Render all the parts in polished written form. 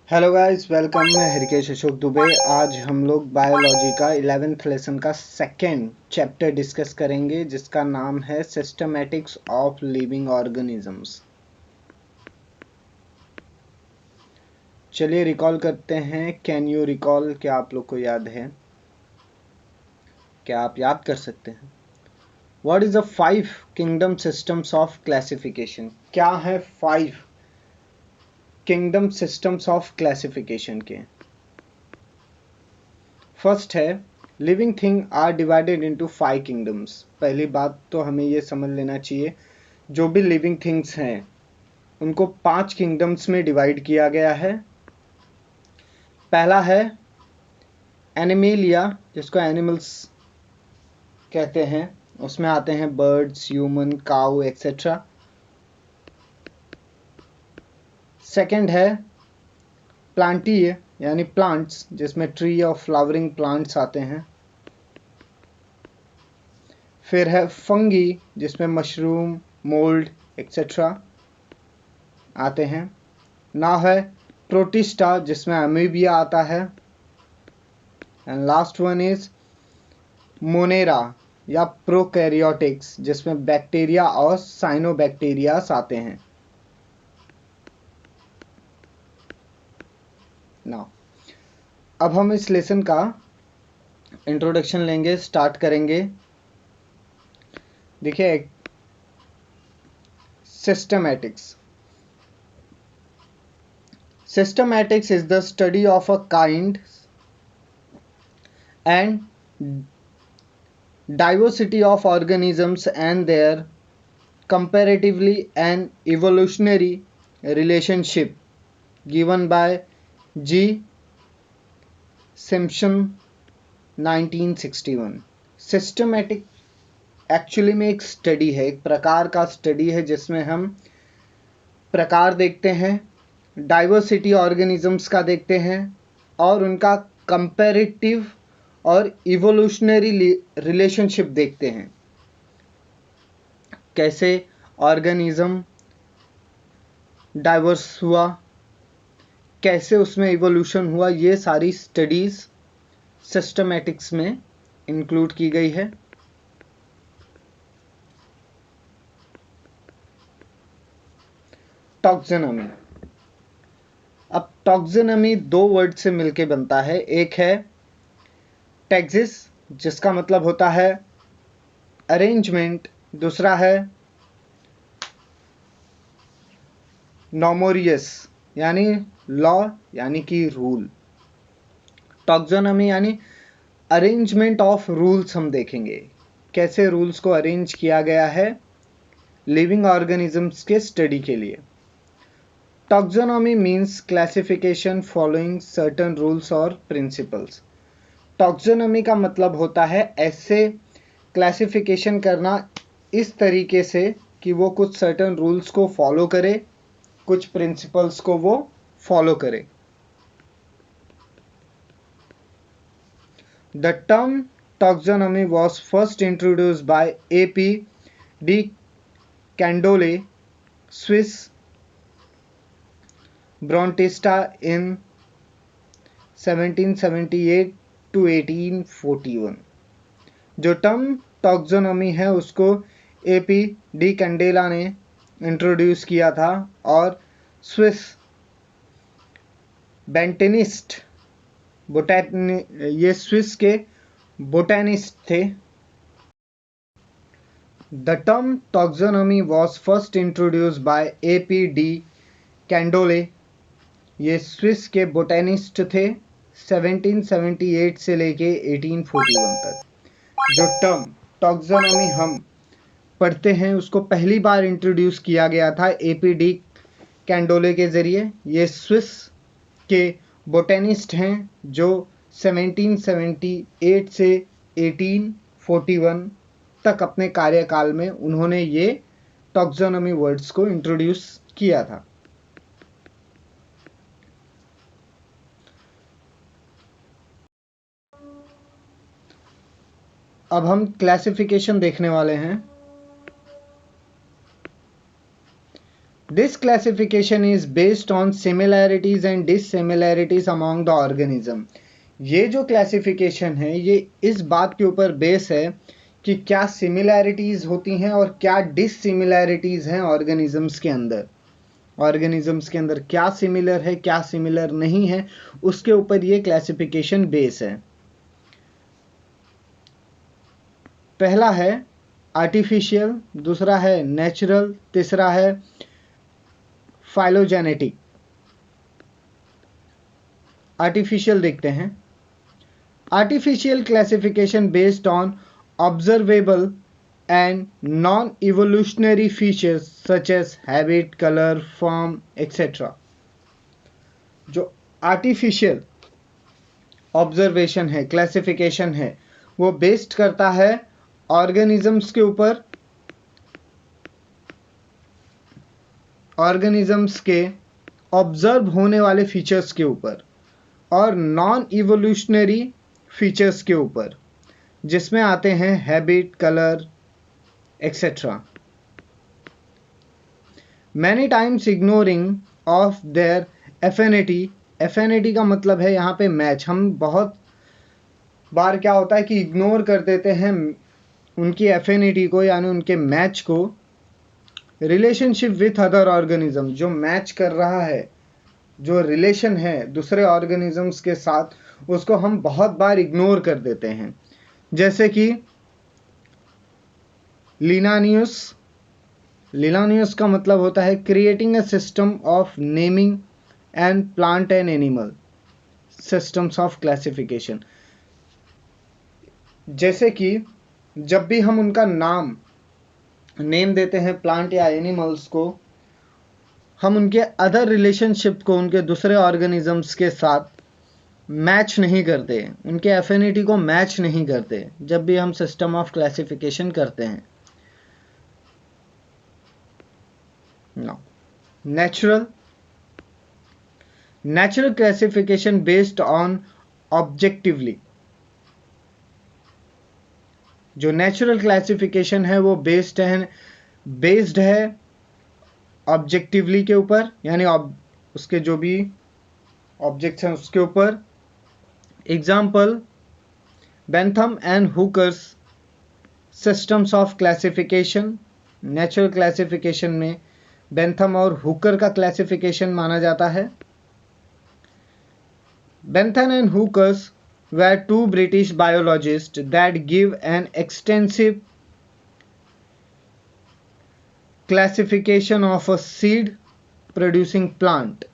Hello guys, welcome. मैं हृकेश अशोक दुबे। आज हम लोग बायोलॉजी का 11th लेसन का सेकेंड चैप्टर डिस्कस करेंगे, जिसका नाम है सिस्टमैटिक्स ऑफ लिविंग ऑर्गेनिजम्स। चलिए रिकॉल करते हैं। Can you recall? क्या आप लोग को याद है? क्या आप याद कर सकते हैं? What is the 5 kingdom systems of classification? क्या है 5 किंगडम सिस्टम्स ऑफ क्लासिफिकेशन के? फर्स्ट है, living thing are divided into 5 kingdoms. पहली बात तो हमें ये समझ लेना चाहिए, जो भी लिविंग थिंग्स हैं उनको 5 किंगडम्स में डिवाइड किया गया है। पहला है एनिमेलिया, जिसको एनिमल्स कहते हैं। उसमें आते हैं बर्ड्स, ह्यूमन, काऊ एक्सेट्रा। सेकंड है प्लांटीय यानी प्लांट्स, जिसमें ट्री और फ्लावरिंग प्लांट्स आते हैं। फिर है फंगी, जिसमें मशरूम, मोल्ड एक्सेट्रा आते हैं। ना है प्रोटिस्टा, जिसमें अमीबिया आता है। And last one is Monera या प्रोकैरियोटिक्स, जिसमें बैक्टीरिया और साइनोबैक्टीरियास आते हैं। नाउ अब हम इस लेसन का इंट्रोडक्शन लेंगे, स्टार्ट करेंगे। देखिए, systematics systematics is the study of a kind and diversity of organisms and their comparatively and evolutionary relationship, given by G. Simpson 1961। Systematic actually में एक स्टडी है, एक प्रकार का स्टडी है, जिसमें हम प्रकार देखते हैं, डाइवर्सिटी ऑर्गेनिजम्स का देखते हैं और उनका कंपैरेटिव और इवोल्यूशनरी रिलेशनशिप देखते हैं। कैसे ऑर्गेनिज्म डाइवर्स हुआ, कैसे उसमें इवोल्यूशन हुआ, ये सारी स्टडीज सिस्टमैटिक्स में इंक्लूड की गई है। टॉक्सोनॉमी। अब टॉक्सोनॉमी दो वर्ड से मिलके बनता है। एक है टैक्सिस, जिसका मतलब होता है अरेंजमेंट। दूसरा है नॉमोरियस यानी लॉ यानी कि रूल। टॉक्सोनॉमी यानी अरेंजमेंट ऑफ रूल्स हम देखेंगे, कैसे रूल्स को अरेंज किया गया है लिविंग ऑर्गेनिजम्स के स्टडी के लिए। Taxonomy means classification following certain rules और प्रिंसिपल्स। टॉक्सोनॉमी का मतलब होता है ऐसे क्लासिफिकेशन करना इस तरीके से कि वो कुछ सर्टेन रूल्स को फॉलो करे, कुछ प्रिंसिपल्स को वो फॉलो करे। The term taxonomy was first introduced by A.P. de Candolle, Swiss Brontista in 1778 to 1841। जो टर्म टॉक्सोनॉमी है उसको A.P. डी कैंडेला ने इंट्रोड्यूस किया था और स्विस बेंटेनिस्ट ये स्विस के बोटेनिस्ट थे। The term taxonomy was first introduced by A.P. de Candolle। ये स्विस के बोटेनिस्ट थे 1778 से लेके 1841 तक। जो टर्म टॉक्सोनॉमी हम पढ़ते हैं उसको पहली बार इंट्रोड्यूस किया गया था A.P. डी कैंडोले के ज़रिए। ये स्विस के बोटेनिस्ट हैं जो 1778 से 1841 तक अपने कार्यकाल में उन्होंने ये टॉक्सोनॉमी वर्ड्स को इंट्रोड्यूस किया था। अब हम क्लासिफिकेशन देखने वाले हैं। This classification is based on similarities and dissimilarities among the organism. ये जो क्लासिफिकेशन है ये इस बात के ऊपर बेस है कि क्या सिमिलैरिटीज होती हैं और क्या डिससिमिलैरिटीज हैं ऑर्गेनिजम्स के अंदर। ऑर्गेनिजम्स के अंदर क्या सिमिलर है क्या सिमिलर नहीं है, उसके ऊपर ये क्लासिफिकेशन बेस है। पहला है आर्टिफिशियल, दूसरा है नेचुरल, तीसरा है फाइलोजेनेटिक। आर्टिफिशियल देखते हैं। Artificial classification based on observable and non-evolutionary features such as habit, color, form, etc. जो आर्टिफिशियल ऑब्जर्वेशन है, क्लासिफिकेशन है, वो बेस्ड करता है ऑर्गेनिजम्स के ऊपर, ऑर्गेनिजम्स के ऑब्जर्व होने वाले फीचर्स के ऊपर और नॉन इवोल्यूशनरी फीचर्स के ऊपर, जिसमें आते हैं habit, colour etc. Many times ignoring of their affinity. Affinity का मतलब है यहाँ पे मैच। हम बहुत बार क्या होता है कि इग्नोर कर देते हैं उनकी एफिनिटी को, यानी उनके मैच को। रिलेशनशिप विथ अदर ऑर्गेनिज्म, जो मैच कर रहा है, जो रिलेशन है दूसरे ऑर्गेनिजम्स के साथ, उसको हम बहुत बार इग्नोर कर देते हैं। जैसे कि लिनानियस। लिनानियस का मतलब होता है creating a system of naming and plant and animal systems of classification. जैसे कि जब भी हम उनका नेम देते हैं प्लांट या एनिमल्स को, हम उनके अदर रिलेशनशिप को उनके दूसरे ऑर्गेनिजम्स के साथ मैच नहीं करते, उनके एफिनिटी को मैच नहीं करते जब भी हम सिस्टम ऑफ क्लासिफिकेशन करते हैं। Now, natural classification based on objectively. जो नेचुरल क्लासिफिकेशन है वो बेस्ड है ऑब्जेक्टिवली के ऊपर, यानी उसके जो भी ऑब्जेक्ट्स हैं उसके ऊपर। Example Bentham and hookers systems of classification. Natural classification में बेंथम और हुकर का क्लासिफिकेशन माना जाता है। Bentham and hookers were two British biologists that give an extensive classification of a seed producing plant.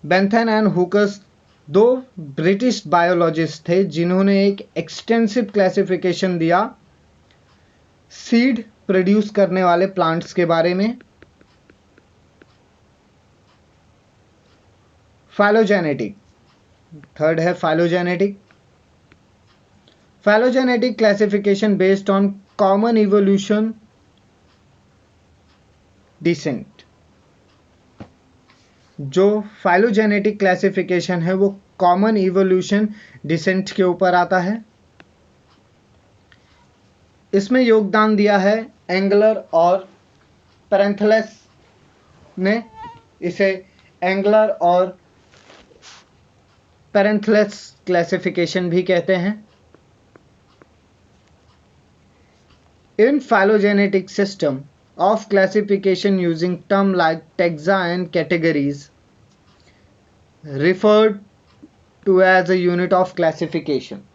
Bentham and Hookers दो British biologist थे जिन्होंने एक एक्सटेंसिव क्लासिफिकेशन दिया सीड प्रोड्यूस करने वाले प्लांट्स के बारे में। फाइलोजेनेटिक, थर्ड है phylogenetic. Phylogenetic classification based on common evolution descent. जो फाइलोजेनेटिक क्लासिफिकेशन है वो कॉमन इवोल्यूशन डिसेंट के ऊपर आता है। इसमें योगदान दिया है एंगलर और पेरेंथेलेस ने। इसे एंगलर और पेरेंथेलेस क्लासिफिकेशन भी कहते हैं। इन phylogenetic system of classification using term like taxa and categories referred to as a unit of classification.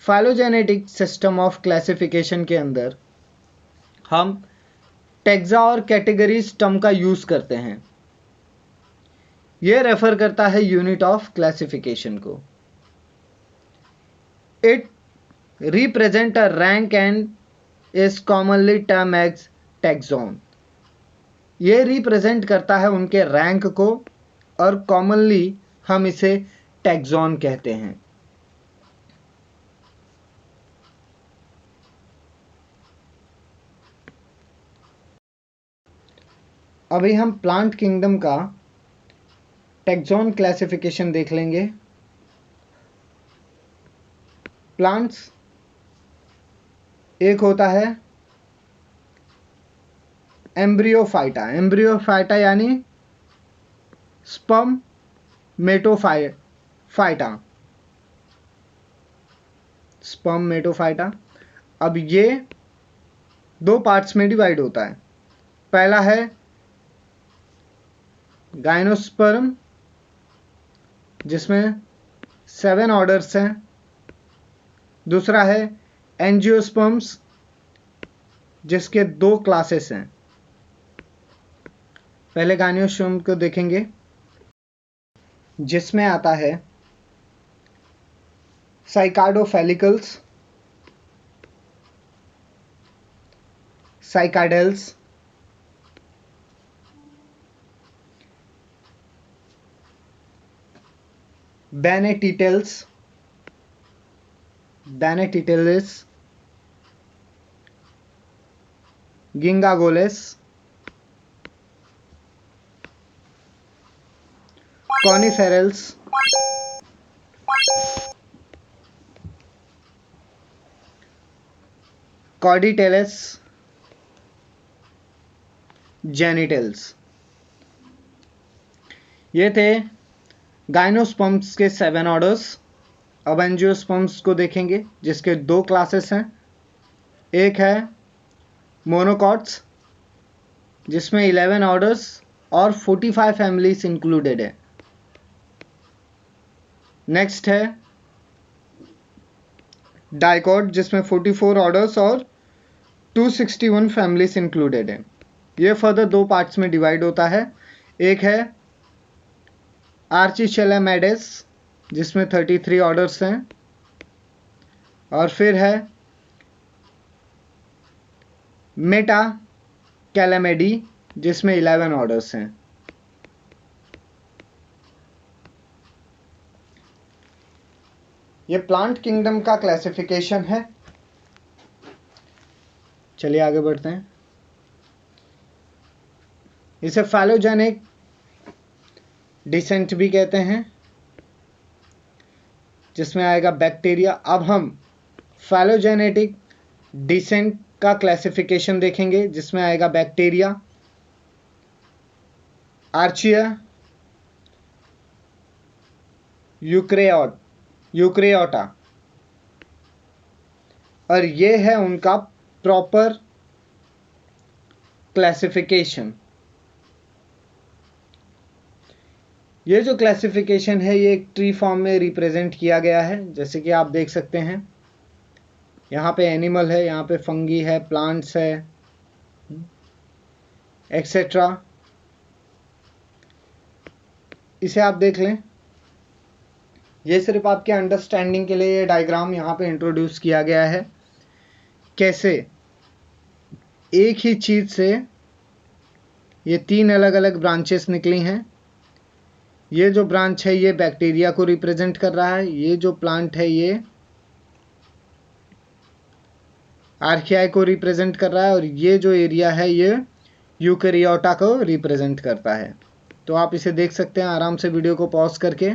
Phylogenetic system of classification के अंदर हम टैक्सा और कैटेगरीज टर्म का यूज करते हैं। यह रेफर करता है यूनिट ऑफ क्लासिफिकेशन को। It represent a rank and is commonly term as taxon. यह रिप्रेजेंट करता है उनके रैंक को और कॉमनली हम इसे टैक्सॉन कहते हैं। अभी हम प्लांट किंगडम का टैक्सॉन क्लासिफिकेशन देख लेंगे। प्लांट्स एक होता है एम्ब्रियोफाइटा, एम्ब्रियोफाइटा यानी स्पर्म मेटोफाइटा, स्पर्म मेटोफाइटा। अब ये दो पार्ट्स में डिवाइड होता है। पहला है गाइनोस्पर्म जिसमें 7 ऑर्डर्स हैं। दूसरा है एंजियोस्पर्म्स जिसके 2 क्लासेस हैं। पहले गाइनोस्पर्म को देखेंगे जिसमें आता है साइकाडोफेलिकल्स, साइकाडेल्स, बेनेटिटेल्स, बेनेटिटेलिस, गिंगागोलेस, कॉनिफेरल्स, कॉर्डिटेलस, जेनिटल्स। ये थे गाइनोस्पर्म्स के 7 ऑर्डर्स। अब एंजियोस्पर्म्स को देखेंगे जिसके 2 क्लासेस हैं। एक है मोनोकॉट्स जिसमें 11 ऑर्डर्स और 45 फैमिलीज इंक्लूडेड है। नेक्स्ट है डाइकॉट जिसमें 44 ऑर्डर्स और 261 फैमिलीज इंक्लूडेड है। ये फर्दर 2 पार्ट्स में डिवाइड होता है। एक है आर्चिचेलामेडेस जिसमें 33 ऑर्डर्स हैं, और फिर है मेटा कैलामेडी जिसमें 11 ऑर्डर्स हैं। ये प्लांट किंगडम का क्लासिफिकेशन है। चलिए आगे बढ़ते हैं। इसे फाइलोजेनिक डिसेंट भी कहते हैं जिसमें आएगा बैक्टीरिया। अब हम फाइलोजेनेटिक डिसेंट का क्लासिफिकेशन देखेंगे जिसमें आएगा बैक्टीरिया, आर्चिया, यूक्रेओटा, और ये है उनका प्रॉपर क्लासिफिकेशन। ये जो क्लासिफिकेशन है ये एक ट्री फॉर्म में रिप्रेजेंट किया गया है, जैसे कि आप देख सकते हैं। यहाँ पे एनिमल है, यहाँ पे फंगी है, प्लांट्स है, एक्सेट्रा। इसे आप देख लें। ये सिर्फ आपके अंडरस्टैंडिंग के लिए ये डायग्राम यहाँ पे इंट्रोड्यूस किया गया है, कैसे एक ही चीज से ये 3 अलग अलग ब्रांचेस निकली हैं। ये जो ब्रांच है ये बैक्टीरिया को रिप्रेजेंट कर रहा है, ये जो प्लांट है ये आर्कियाई को रिप्रेजेंट कर रहा है, और ये जो एरिया है ये यूकेरियोटा को रिप्रेजेंट करता है। तो आप इसे देख सकते हैं आराम से वीडियो को पॉज करके।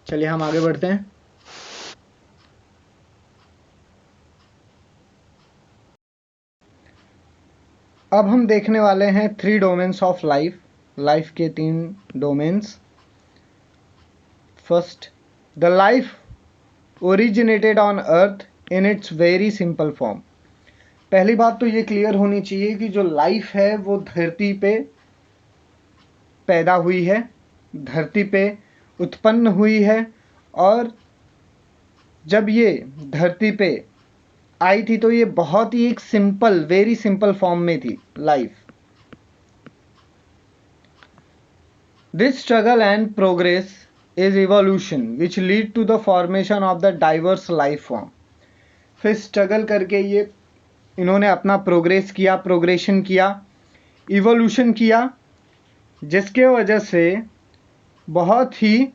चलिए हम आगे बढ़ते हैं। अब हम देखने वाले हैं 3 डोमेन्स ऑफ लाइफ, लाइफ के 3 domains. First, the life originated on earth in its very simple form. पहली बात तो ये क्लियर होनी चाहिए कि जो लाइफ है वो धरती पे पैदा हुई है, धरती पे उत्पन्न हुई है, और जब ये धरती पे आई थी तो ये बहुत ही एक सिंपल, वेरी सिंपल फॉर्म में थी life. This struggle and progress is evolution which lead to the formation of the diverse life form. फिर स्ट्रगल करके ये इन्होंने अपना प्रोग्रेस किया, प्रोग्रेशन किया, इवोल्यूशन किया, जिसके वजह से बहुत ही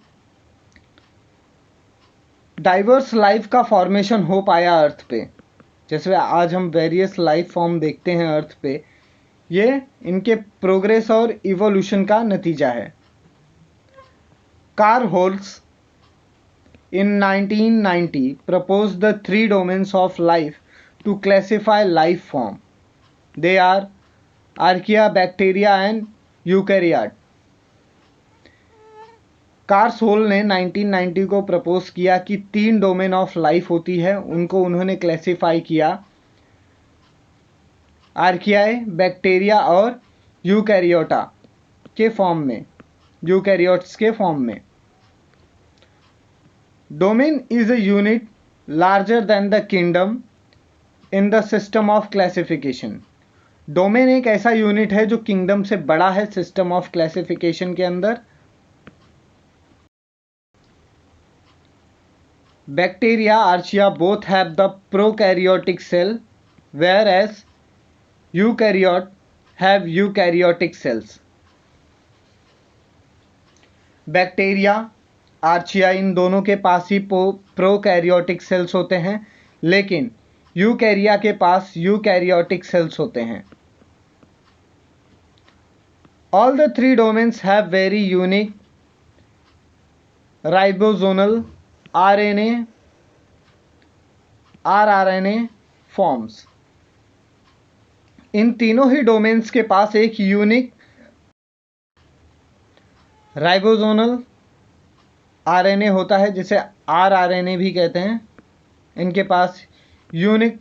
डाइवर्स लाइफ का फॉर्मेशन हो पाया अर्थ पे। जैसे आज हम वेरियस लाइफ फॉर्म देखते हैं अर्थ पे, ये इनके प्रोग्रेस और इवोल्यूशन का नतीजा है। Carl Woese in 1990 proposed the 3 domains of life to classify life form. They are archaea, bacteria and eukaryote. Carl Woese ने 1990 को प्रपोज किया कि 3 डोमेन ऑफ लाइफ होती है, उनको उन्होंने क्लासिफाई किया आर्कियाए, बैक्टीरिया और यूकैरियोटा के फॉर्म में, यूकैरियोट्स के फॉर्म में। Domain is a unit larger than the kingdom in the system of classification. Domain एक ऐसा यूनिट है जो किंगडम से बड़ा है सिस्टम ऑफ क्लासिफिकेशन के अंदर। Bacteria, archaea both have the prokaryotic cell, whereas eukaryote have eukaryotic cells. Bacteria, archaea इन दोनों के पास ही प्रोकैरियोटिक सेल्स होते हैं, लेकिन यूकैरिया के पास यूकैरियोटिक सेल्स होते हैं। All the 3 domains have very unique ribosomal RNA, rRNA forms. इन तीनों ही डोमेन्स के पास एक यूनिक राइबोसोमल आरएनए होता है, जिसे rRNA भी कहते हैं। इनके पास यूनिक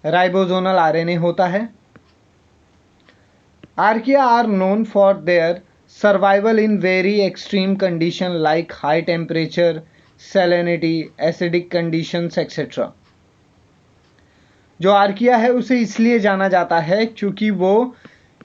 राइबोसोमल आरएनए होता है। Archaea are known for their survival in very extreme condition like high temperature, salinity, acidic conditions etcetera. जो आर्किया है उसे इसलिए जाना जाता है क्योंकि वो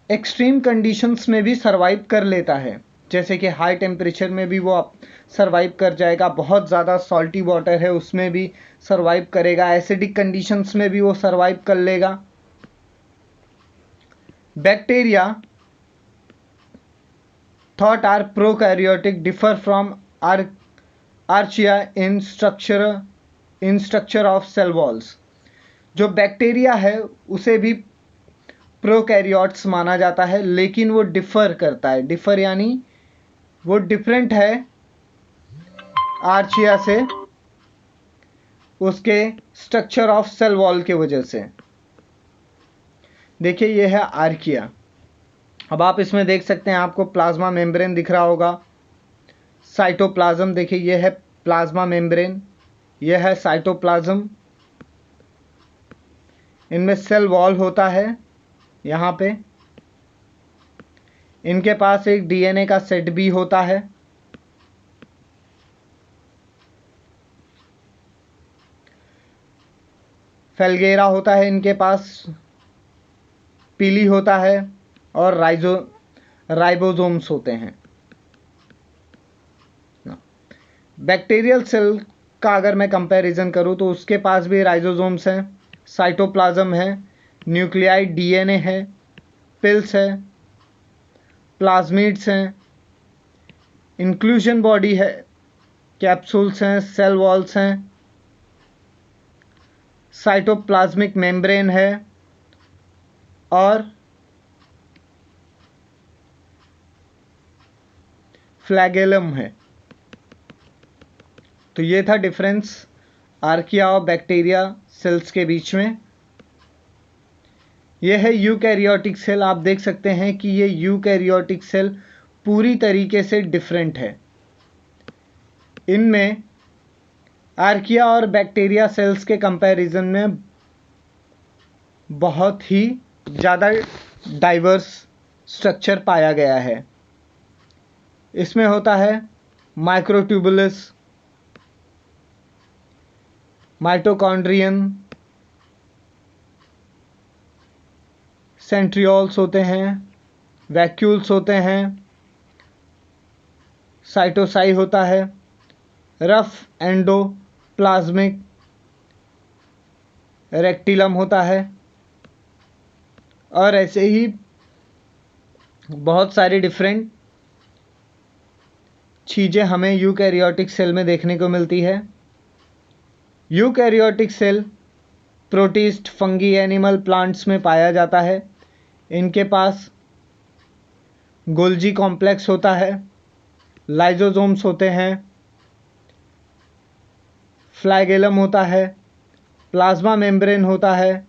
एक्सट्रीम कंडीशंस में भी सर्वाइव कर लेता है, जैसे कि हाई टेम्परेचर में भी वो सर्वाइव कर जाएगा, बहुत ज़्यादा सॉल्टी वाटर है उसमें भी सर्वाइव करेगा, एसिडिक कंडीशंस में भी वो सर्वाइव कर लेगा। Bacteria thought are prokaryotic differ from archaea in structure of cell walls। जो बैक्टीरिया है उसे भी प्रोकैरियोट्स माना जाता है, लेकिन वो डिफर करता है, डिफर यानी वो डिफरेंट है आर्चिया से उसके स्ट्रक्चर ऑफ सेल वॉल के वजह से। देखिए ये है आर्किया। अब आप इसमें देख सकते हैं, आपको प्लाज्मा मेम्ब्रेन दिख रहा होगा, साइटोप्लाज्म। देखिए ये है प्लाज्मा मेम्ब्रेन, ये है साइटोप्लाज्म। इनमें सेल वॉल होता है यहाँ पे। इनके पास एक डीएनए का सेट भी होता है। फेल्गेरा होता है इनके पास, पीली होता है, और राइबोसोम्स होते हैं। बैक्टीरियल सेल का अगर मैं कंपैरिजन करूं तो उसके पास भी राइबोसोम्स हैं, साइटोप्लाज्म है, न्यूक्लियाई डीएनए है, पिल्स है, प्लाज्मिड्स हैं, इंक्लूजन बॉडी है, कैप्सूल्स हैं, सेल वॉल्स हैं, साइटोप्लाज्मिक मेम्ब्रेन है और फ्लैगेलम है। तो ये था डिफरेंस आर्किया और बैक्टीरिया सेल्स के बीच में। ये है यूकैरियोटिक सेल। आप देख सकते हैं कि ये यूकैरियोटिक सेल पूरी तरीके से डिफरेंट है। इनमें आर्किया और बैक्टीरिया सेल्स के कंपैरिजन में बहुत ही ज़्यादा डाइवर्स स्ट्रक्चर पाया गया है। इसमें होता है माइक्रोट्यूबुलस, माइटोकॉन्ड्रियन, सेंट्रियोल्स होते हैं, वैक्यूल्स होते हैं, साइटोसाई होता है, रफ एंडोप्लाज्मिक रेक्टिलम होता है, और ऐसे ही बहुत सारी डिफरेंट चीज़ें हमें यूकैरियोटिक सेल में देखने को मिलती है। Eukaryotic cell protist, fungi, animal, plants में पाया जाता है। इनके पास गोल्जी कॉम्प्लेक्स होता है, लाइजोसोम्स होते हैं, फ्लैगेलम होता है, प्लाज्मा मेम्ब्रेन होता है,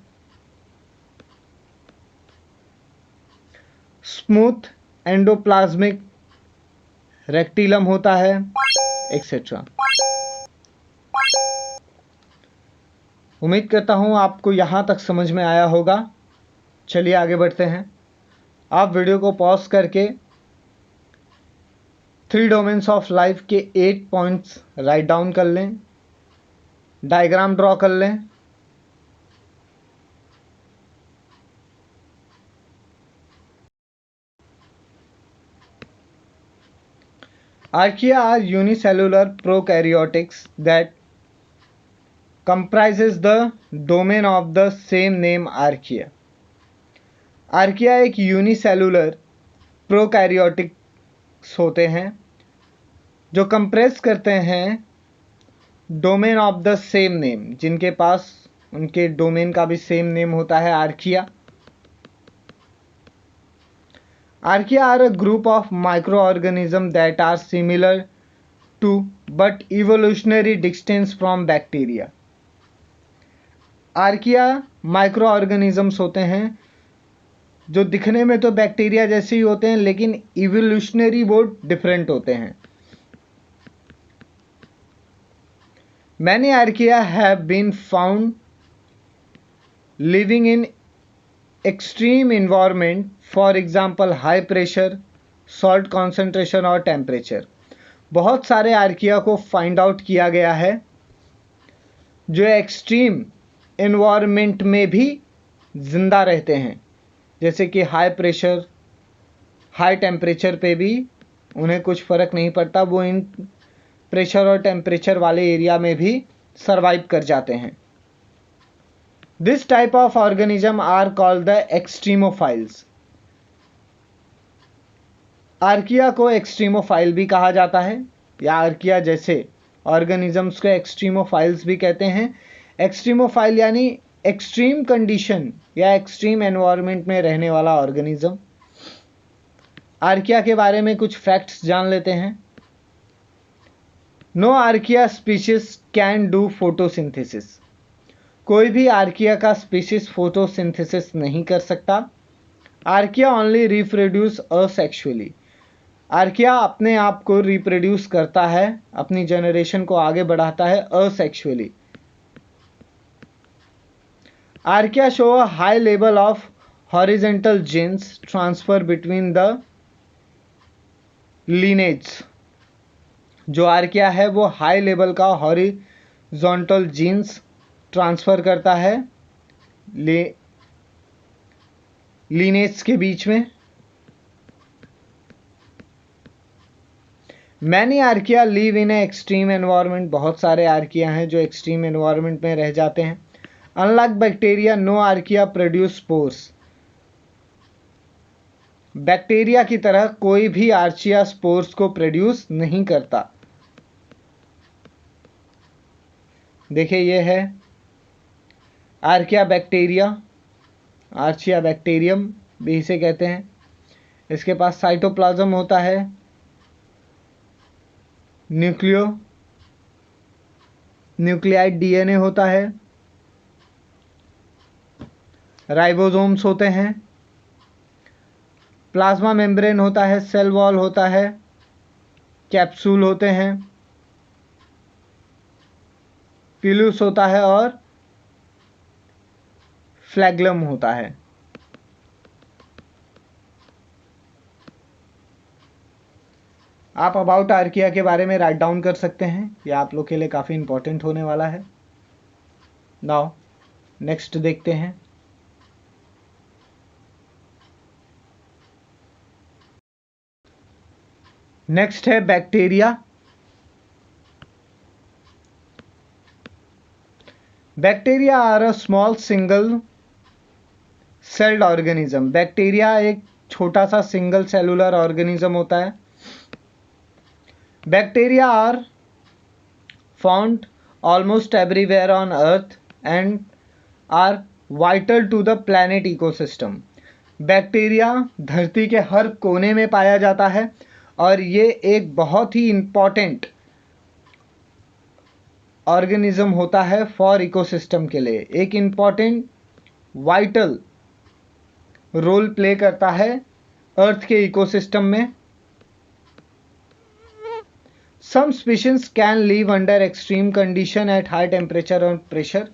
स्मूथ एंडोप्लाज्मिक रेक्टिलम होता है, एक्सेट्रा। उम्मीद करता हूँ आपको यहाँ तक समझ में आया होगा। चलिए आगे बढ़ते हैं। आप वीडियो को पॉज करके 3 डोमेन्स ऑफ लाइफ के 8 पॉइंट्स राइट डाउन कर लें, डायग्राम ड्रॉ कर लें। Archaea are unicellular prokaryotics that comprises the domain of the same name archaea. Archaea एक यूनिसेलुलर प्रोकैरियोटिक्स होते हैं जो कंप्रेस करते हैं domain of the same name, जिनके पास उनके डोमेन का भी सेम नेम होता है, archaea. Archaea are a group of microorganisms that are similar to but evolutionary distance from bacteria. Archaea microorganisms होते हैं जो दिखने में तो बैक्टीरिया जैसे ही होते हैं, लेकिन इवोल्यूशनरी वो डिफरेंट होते हैं। Many archaea have been found living in extreme environment, for example high pressure, salt concentration और temperature। बहुत सारे आर्किया को फाइंड आउट किया गया है जो एक्सट्रीम एनवायरनमेंट में भी जिंदा रहते हैं, जैसे कि हाई प्रेशर, हाई टेम्परेचर पे भी उन्हें कुछ फ़र्क नहीं पड़ता, वो इन प्रेशर और टेम्परेचर वाले एरिया में भी सरवाइव कर जाते हैं। This type of organism are called the extremophiles. Archaea को एक्सट्रीमोफाइल भी कहा जाता है, या आर्किया जैसे ऑर्गेनिजम्स को एक्सट्रीमोफाइल्स भी कहते हैं। एक्सट्रीमोफाइल यानी एक्सट्रीम कंडीशन या एक्सट्रीम एनवायरनमेंट में रहने वाला ऑर्गेनिज्म। आर्किया के बारे में कुछ फैक्ट्स जान लेते हैं। No archaea species can do photosynthesis. कोई भी आर्किया का स्पीशीज फोटोसिंथेसिस नहीं कर सकता। Archaea only reproduce asexually. Archaea अपने आप को रिप्रोड्यूस करता है, अपनी जनरेशन को आगे बढ़ाता है asexually. Archaea show a high level of horizontal genes transfer between the lineage. जो आर्किया है वो हाई लेवल का हॉरिजॉन्टल जीन्स ट्रांसफ़र करता है लीनेज के बीच में। Many archaea live in a extreme environment. बहुत सारे आर्किया हैं जो एक्सट्रीम एनवायरनमेंट में रह जाते हैं। Unlike bacteria, no archaea produce spores. Bacteria की तरह कोई भी आर्किया स्पोर्स को प्रोड्यूस नहीं करता। देखिए ये है आर्किया बैक्टीरिया, आर्किया बैक्टीरियम भी इसे कहते हैं। इसके पास साइटोप्लाज्म होता है, न्यूक्लियाइड डीएनए होता है, राइबोसोम्स होते हैं, प्लाज्मा मेम्ब्रेन होता है, सेल वॉल होता है, कैप्सूल होते हैं, पिलूस होता है और फ्लैग्लम होता है। आप अबाउट आर्किया के बारे में राइट डाउन कर सकते हैं, यह आप लोग के लिए काफ़ी इंपॉर्टेंट होने वाला है। नाउ नेक्स्ट देखते हैं। नेक्स्ट है bacteria. Bacteria are a small single celled organism. Bacteria एक छोटा सा सिंगल सेलुलर ऑर्गेनिज्म होता है। Bacteria are found almost everywhere on earth and are vital to the planet ecosystem. Bacteria धरती के हर कोने में पाया जाता है और ये एक बहुत ही इम्पॉर्टेंट ऑर्गेनिज्म होता है फॉर इकोसिस्टम के लिए। एक इम्पॉर्टेंट वाइटल रोल प्ले करता है अर्थ के इकोसिस्टम में। Some species can live under extreme condition at high temperature और प्रेशर।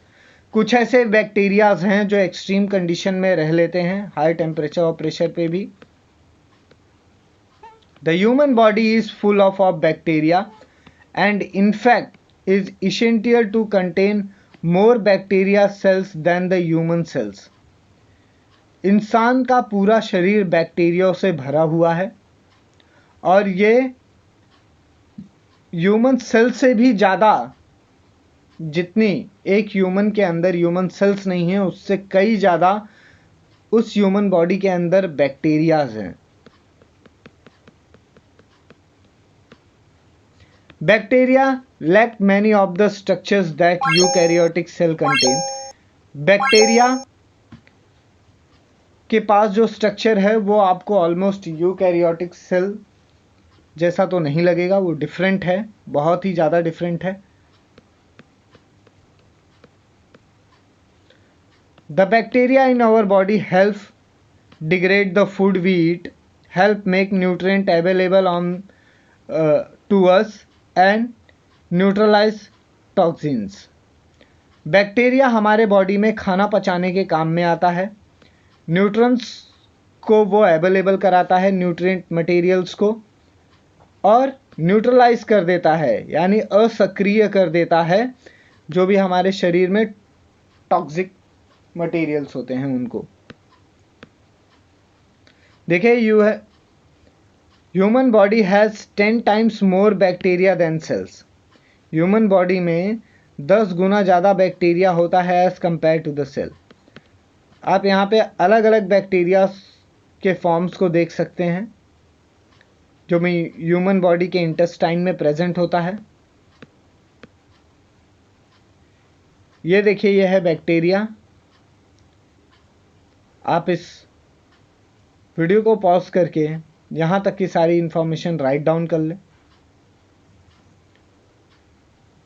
कुछ ऐसे बैक्टीरियाज हैं जो एक्सट्रीम कंडीशन में रह लेते हैं, हाई टेम्परेचर और प्रेशर पे भी। The human body is full of bacteria and in fact is essential to contain more bacteria cells than the human cells। इंसान का पूरा शरीर बैक्टीरिया से भरा हुआ है और ये ह्यूमन सेल से भी ज़्यादा, जितनी एक ह्यूमन के अंदर ह्यूमन सेल्स नहीं है उससे कई ज़्यादा उस ह्यूमन बॉडी के अंदर बैक्टीरियाज हैं। Bacteria lack many of the structures that eukaryotic cell contain। Bacteria के पास जो स्ट्रक्चर है वो आपको ऑलमोस्ट यूकैरियोटिक सेल जैसा तो नहीं लगेगा, वो डिफरेंट है, बहुत ही ज़्यादा डिफरेंट है। The bacteria in our body help degrade the food we eat, help make nutrient available on to us and neutralise toxins. Bacteria हमारे बॉडी में खाना पचाने के काम में आता है, न्यूट्रंस को वो अवेलेबल कराता है, न्यूट्रिएंट मटेरियल्स को, और न्यूट्रलाइज कर देता है यानी असक्रिय कर देता है जो भी हमारे शरीर में टॉक्सिक मटेरियल्स होते हैं उनको। देखिए human body has 10 times more bacteria than cells. Human body में 10 गुना ज़्यादा बैक्टीरिया होता है as compare to the cell. आप यहाँ पे अलग अलग बैक्टीरिया के फॉर्म्स को देख सकते हैं जो ह्यूमन बॉडी के इंटेस्टाइन में प्रेजेंट होता है। ये देखिए, यह है बैक्टीरिया। आप इस वीडियो को पॉज करके यहाँ तक की सारी इंफॉर्मेशन राइट डाउन कर लें।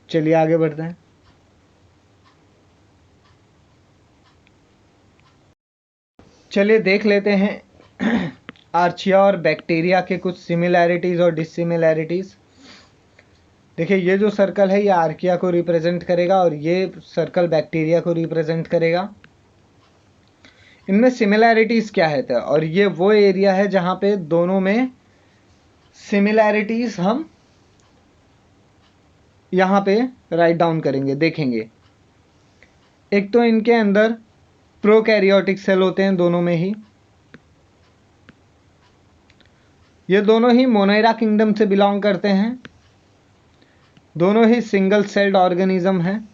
चलिए आगे बढ़ते हैं। चलिए देख लेते हैं आर्चिया और बैक्टीरिया के कुछ सिमिलैरिटीज़ और डिसिमिलैरिटीज़। देखिए, ये जो सर्कल है ये आर्किया को रिप्रेजेंट करेगा और ये सर्कल बैक्टीरिया को रिप्रेजेंट करेगा। इनमें सिमिलैरिटीज़ क्या है तो, और ये वो एरिया है जहाँ पे दोनों में सिमिलैरिटीज़ हम यहाँ पे राइट डाउन करेंगे, देखेंगे। एक तो इनके अंदर प्रोकैरियोटिक सेल होते हैं दोनों में ही। ये दोनों ही मोनेरा किंगडम से बिलोंग करते हैं, दोनों ही सिंगल सेल्ड ऑर्गेनिज्म हैं।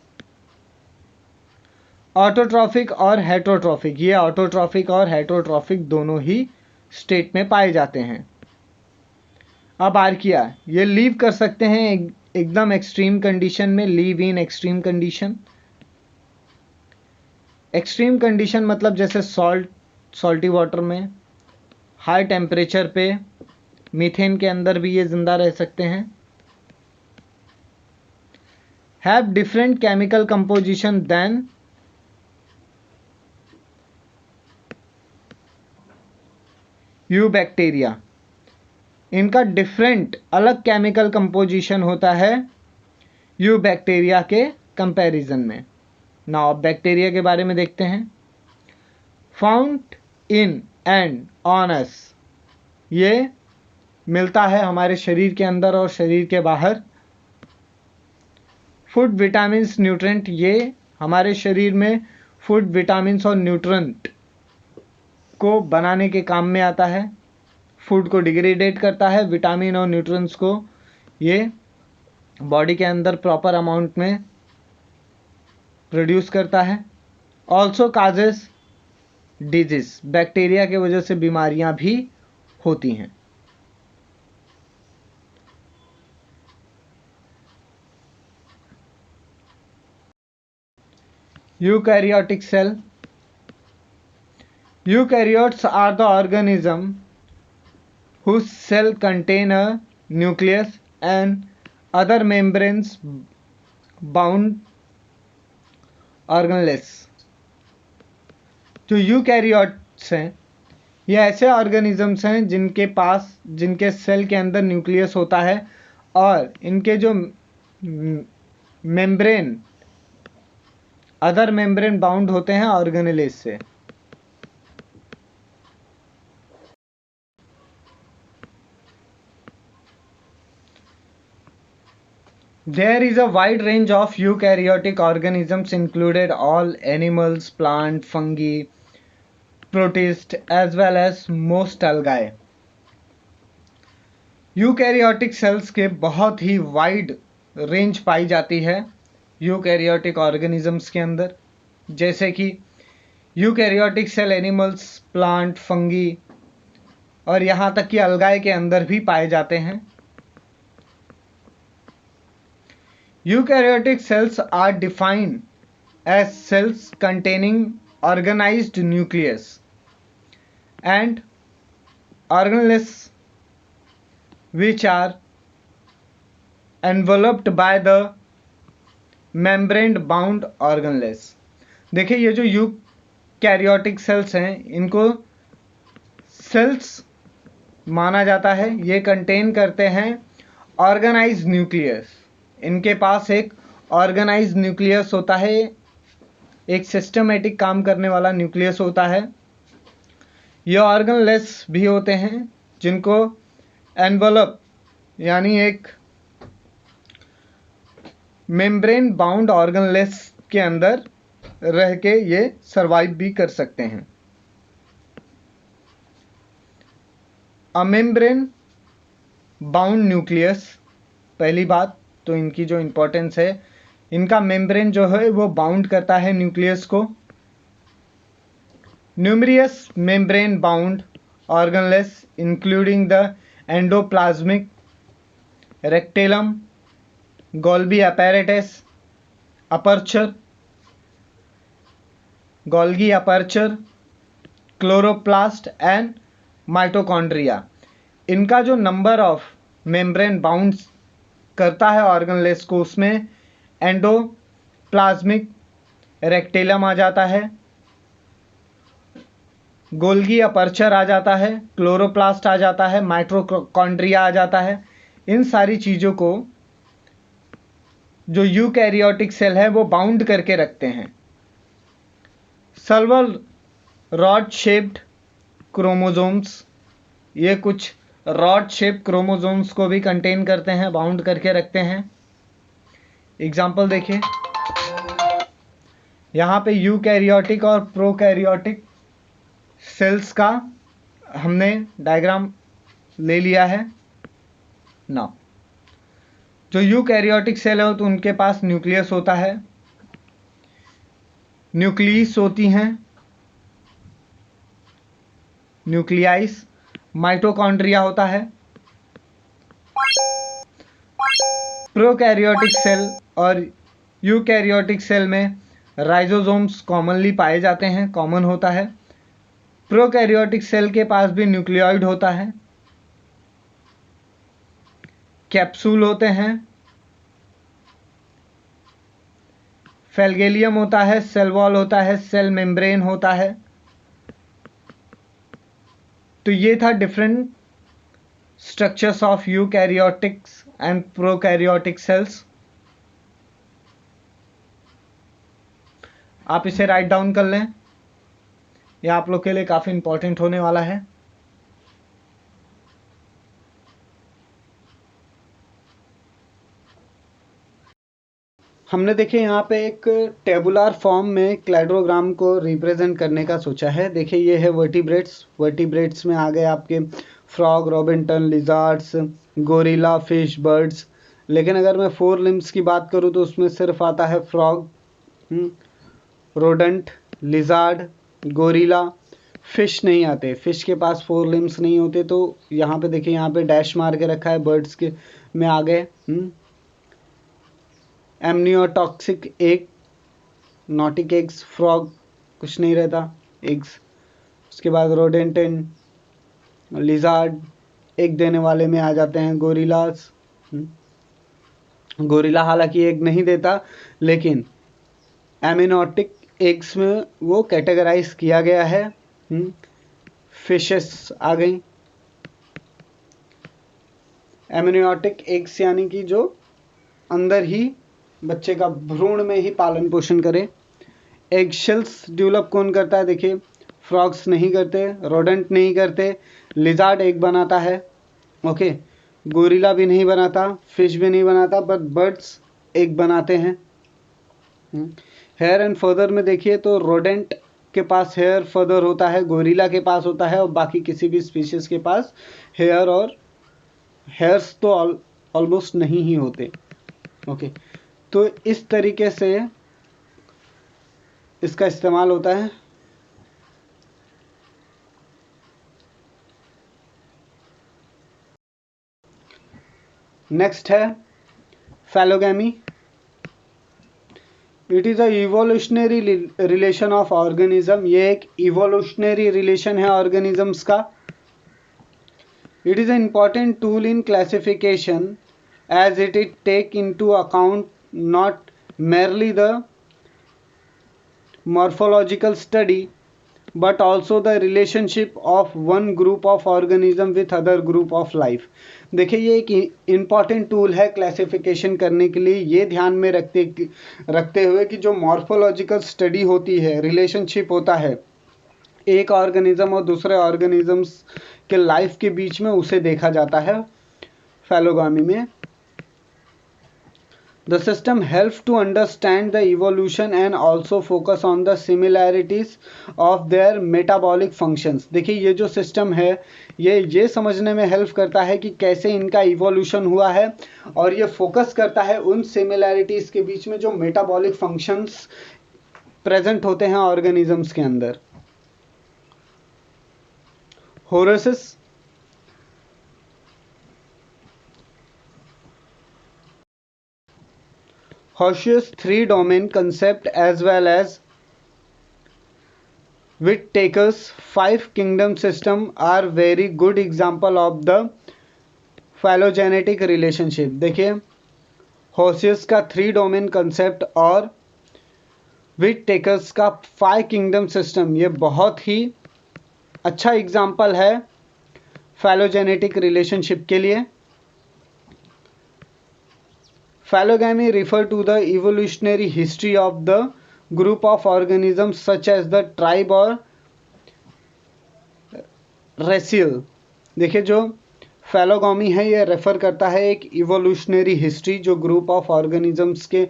ऑटोट्रॉफिक और हेटरोट्रॉफिक, ये ऑटोट्रॉफिक और हेटरोट्रॉफिक दोनों ही स्टेट में पाए जाते हैं। अब आर्किया, ये लीव कर सकते हैं एकदम एक्सट्रीम कंडीशन में, live in extreme condition. Extreme condition मतलब जैसे सॉल्टी वाटर में, हाई टेम्परेचर पे, मीथेन के अंदर भी ये जिंदा रह सकते हैं। Have different chemical composition than eubacteria, इनका डिफरेंट अलग केमिकल कंपोजिशन होता है यू बैक्टीरिया के कंपैरिजन में। नाउ अब बैक्टीरिया के बारे में देखते हैं। Found in and on us, ये मिलता है हमारे शरीर के अंदर और शरीर के बाहर। फूड, विटामिन्स, न्यूट्रेंट, ये हमारे शरीर में फूड, विटामिन्स और न्यूट्रेंट को बनाने के काम में आता है। फूड को डिग्रेडेट करता है, विटामिन और न्यूट्रिएंट्स को ये बॉडी के अंदर प्रॉपर अमाउंट में प्रोड्यूस करता है। ऑल्सो काजेस डिजीज, बैक्टीरिया के वजह से बीमारियां भी होती हैं। Eukaryotic cell, eukaryotes are the organism whose cell contain a nucleus and other membranes bound organelles। जो यूकैरियोट्स हैं ये ऐसे ऑर्गेनिजम्स हैं जिनके सेल के अंदर न्यूक्लियस होता है और इनके जो मेम्ब्रेन अदर मेम्ब्रेन बाउंड होते हैं ऑर्गेनेलेज से। There is a wide range of eukaryotic organisms included all animals, plant, fungi, protists as well as most algae. Eukaryotic cells के बहुत ही वाइड रेंज पाई जाती है यूकैरियोटिक ऑर्गेनिजम्स के अंदर, जैसे कि eukaryotic cell animals, plant, fungi और यहाँ तक कि अलगाए के अंदर भी पाए जाते हैं। Eukaryotic cells are defined as cells containing organized nucleus and organelles which are enveloped by the membrane bound organelles। देखिए, ये जो यूकैरियोटिक सेल्स हैं इनको सेल्स माना जाता है। ये कंटेन करते हैं ऑर्गेनाइज्ड न्यूक्लियस। इनके पास एक ऑर्गेनाइज्ड न्यूक्लियस होता है, एक सिस्टमेटिक काम करने वाला न्यूक्लियस होता है। ये ऑर्गनलेस भी होते हैं जिनको एनवलप यानी एक मेम्ब्रेन बाउंड ऑर्गनलेस के अंदर रह के ये सरवाइव भी कर सकते हैं। अ मेम्ब्रेन बाउंड न्यूक्लियस, पहली बात तो इनकी जो इम्पोर्टेंस है, इनका मेम्ब्रेन जो है वो बाउंड करता है न्यूक्लियस को। Numerous membrane bound organelles including the endoplasmic reticulum, Golgi apparatus, Golgi aperture, chloroplast and mitochondria. इनका जो नंबर ऑफ मेम्ब्रेन बाउंड करता है ऑर्गनलेस को, उसमें एंडोप्लाज्मिक रेक्टेलम आ जाता है, गोल्गी अपर्चर आ जाता है, क्लोरोप्लास्ट आ जाता है, माइटोकॉन्ड्रिया आ जाता है। इन सारी चीज़ों को जो यूकैरियोटिक सेल है वो बाउंड करके रखते हैं। सल्वर रॉड शेप्ड क्रोमोसोम्स, ये कुछ रॉड शेप क्रोमोसोम्स को भी कंटेन करते हैं, बाउंड करके रखते हैं। एग्जाम्पल देखिए, यहाँ पे यूकैरियोटिक और प्रोकैरियोटिक सेल्स का हमने डायग्राम ले लिया है ना। जो यूकैरियोटिक सेल है तो उनके पास न्यूक्लियस होता है, न्यूक्लियस होती हैं, न्यूक्लियाइस, माइटोकॉन्ड्रिया होता है। प्रोकैरियोटिक सेल और यूकैरियोटिक सेल में राइजोसोम्स कॉमनली पाए जाते हैं, कॉमन होता है। प्रोकैरियोटिक सेल के पास भी न्यूक्लियोइड होता है, कैप्सूल होते हैं, फ्लैगेलियम होता है, सेल वॉल होता है, सेल मेम्ब्रेन होता है। तो ये था different structures of eukaryotics and prokaryotic cells. आप इसे राइट डाउन कर लें, यह आप लोग के लिए काफ़ी इंपॉर्टेंट होने वाला है। हमने देखिए यहाँ पे एक टेबुलर फॉर्म में क्लैड्रोग्राम को रिप्रेजेंट करने का सोचा है। देखिए ये है वर्टिब्रेट्स में आ गए आपके frog, robin, lizards, gorilla, fish, birds. लेकिन अगर मैं 4 लिम्स की बात करूँ तो उसमें सिर्फ आता है frog, rodent, lizard, gorilla. Fish नहीं आते, फिश के पास 4 लिम्स नहीं होते। तो यहाँ पे देखिए, यहाँ पे डैश मार के रखा है, बर्ड्स के में आ गए एमनियोटॉक्सिक एग, नॉटिक एग्स, फ्रॉग कुछ नहीं रहता, एग्स। उसके बाद रोडेंटेन, लिजार्ड एग देने वाले में आ जाते हैं गोरिल्लास। गोरिल्ला हालांकि एग नहीं देता, लेकिन एमनियोटिक एग्स में वो कैटेगराइज किया गया है। फिशेस आ गई। एमनियोटिक एग्स यानी कि जो अंदर ही बच्चे का भ्रूण में ही पालन पोषण करे। एग शेल्स डेवलप कौन करता है? देखिए, फ्रॉग्स नहीं करते, रोडेंट नहीं करते, लिजार्ड एग बनाता है। ओके, गोरिल्ला भी नहीं बनाता, फिश भी नहीं बनाता, बट बर्ड्स एग बनाते हैं। हेयर एंड फर्दर में देखिए तो रोडेंट के पास हेयर फर्दर होता है, गोरिल्ला के पास होता है, और बाकी किसी भी स्पीशीज के पास हेयर और हेयर्स तो ऑलमोस्ट नहीं ही होते। ओके, तो इस तरीके से इसका इस्तेमाल होता है। नेक्स्ट है phylogeny. It is a evolutionary relation of organism. ये एक इवोल्यूशनरी रिलेशन है ऑर्गेनिजम्स का। It is a important tool in classification as it take into account not merely the morphological study but also the relationship of one group of organism with other group of life। देखिए, ये एक important tool है classification करने के लिए। ये ध्यान में रखते हुए कि जो मॉर्फोलॉजिकल स्टडी होती है, रिलेशनशिप होता है एक ऑर्गेनिज्म और दूसरे ऑर्गेनिजम्स के लाइफ के बीच में, उसे देखा जाता है फैलोगामी में। The system helps to understand the evolution and also focus on the similarities of their metabolic functions। देखिए, ये जो सिस्टम है ये समझने में हेल्प करता है कि कैसे इनका इवोल्यूशन हुआ है, और ये फोकस करता है उन सिमिलैरिटीज़ के बीच में जो मेटाबॉलिक फंक्शंस प्रेजेंट होते हैं ऑर्गेनिजम्स के अंदर। होरेसिस Horseshoe's three-domain concept as well as Whittaker's five-kingdom system are very good example of the phylogenetic relationship। देखिए, Horseshoe's का थ्री-डोमेन कंसेप्ट और Whittaker's का फाइव-किंगडम सिस्टम ये बहुत ही अच्छा एग्जाम्पल है phylogenetic relationship के लिए। Phylogamy refer to the evolutionary history of the group of organisms such as the tribe or racial। देखिए, जो फैलोगामी है ये रेफर करता है एक इवोल्यूशनरी हिस्ट्री जो ग्रुप ऑफ ऑर्गेनिजम्स के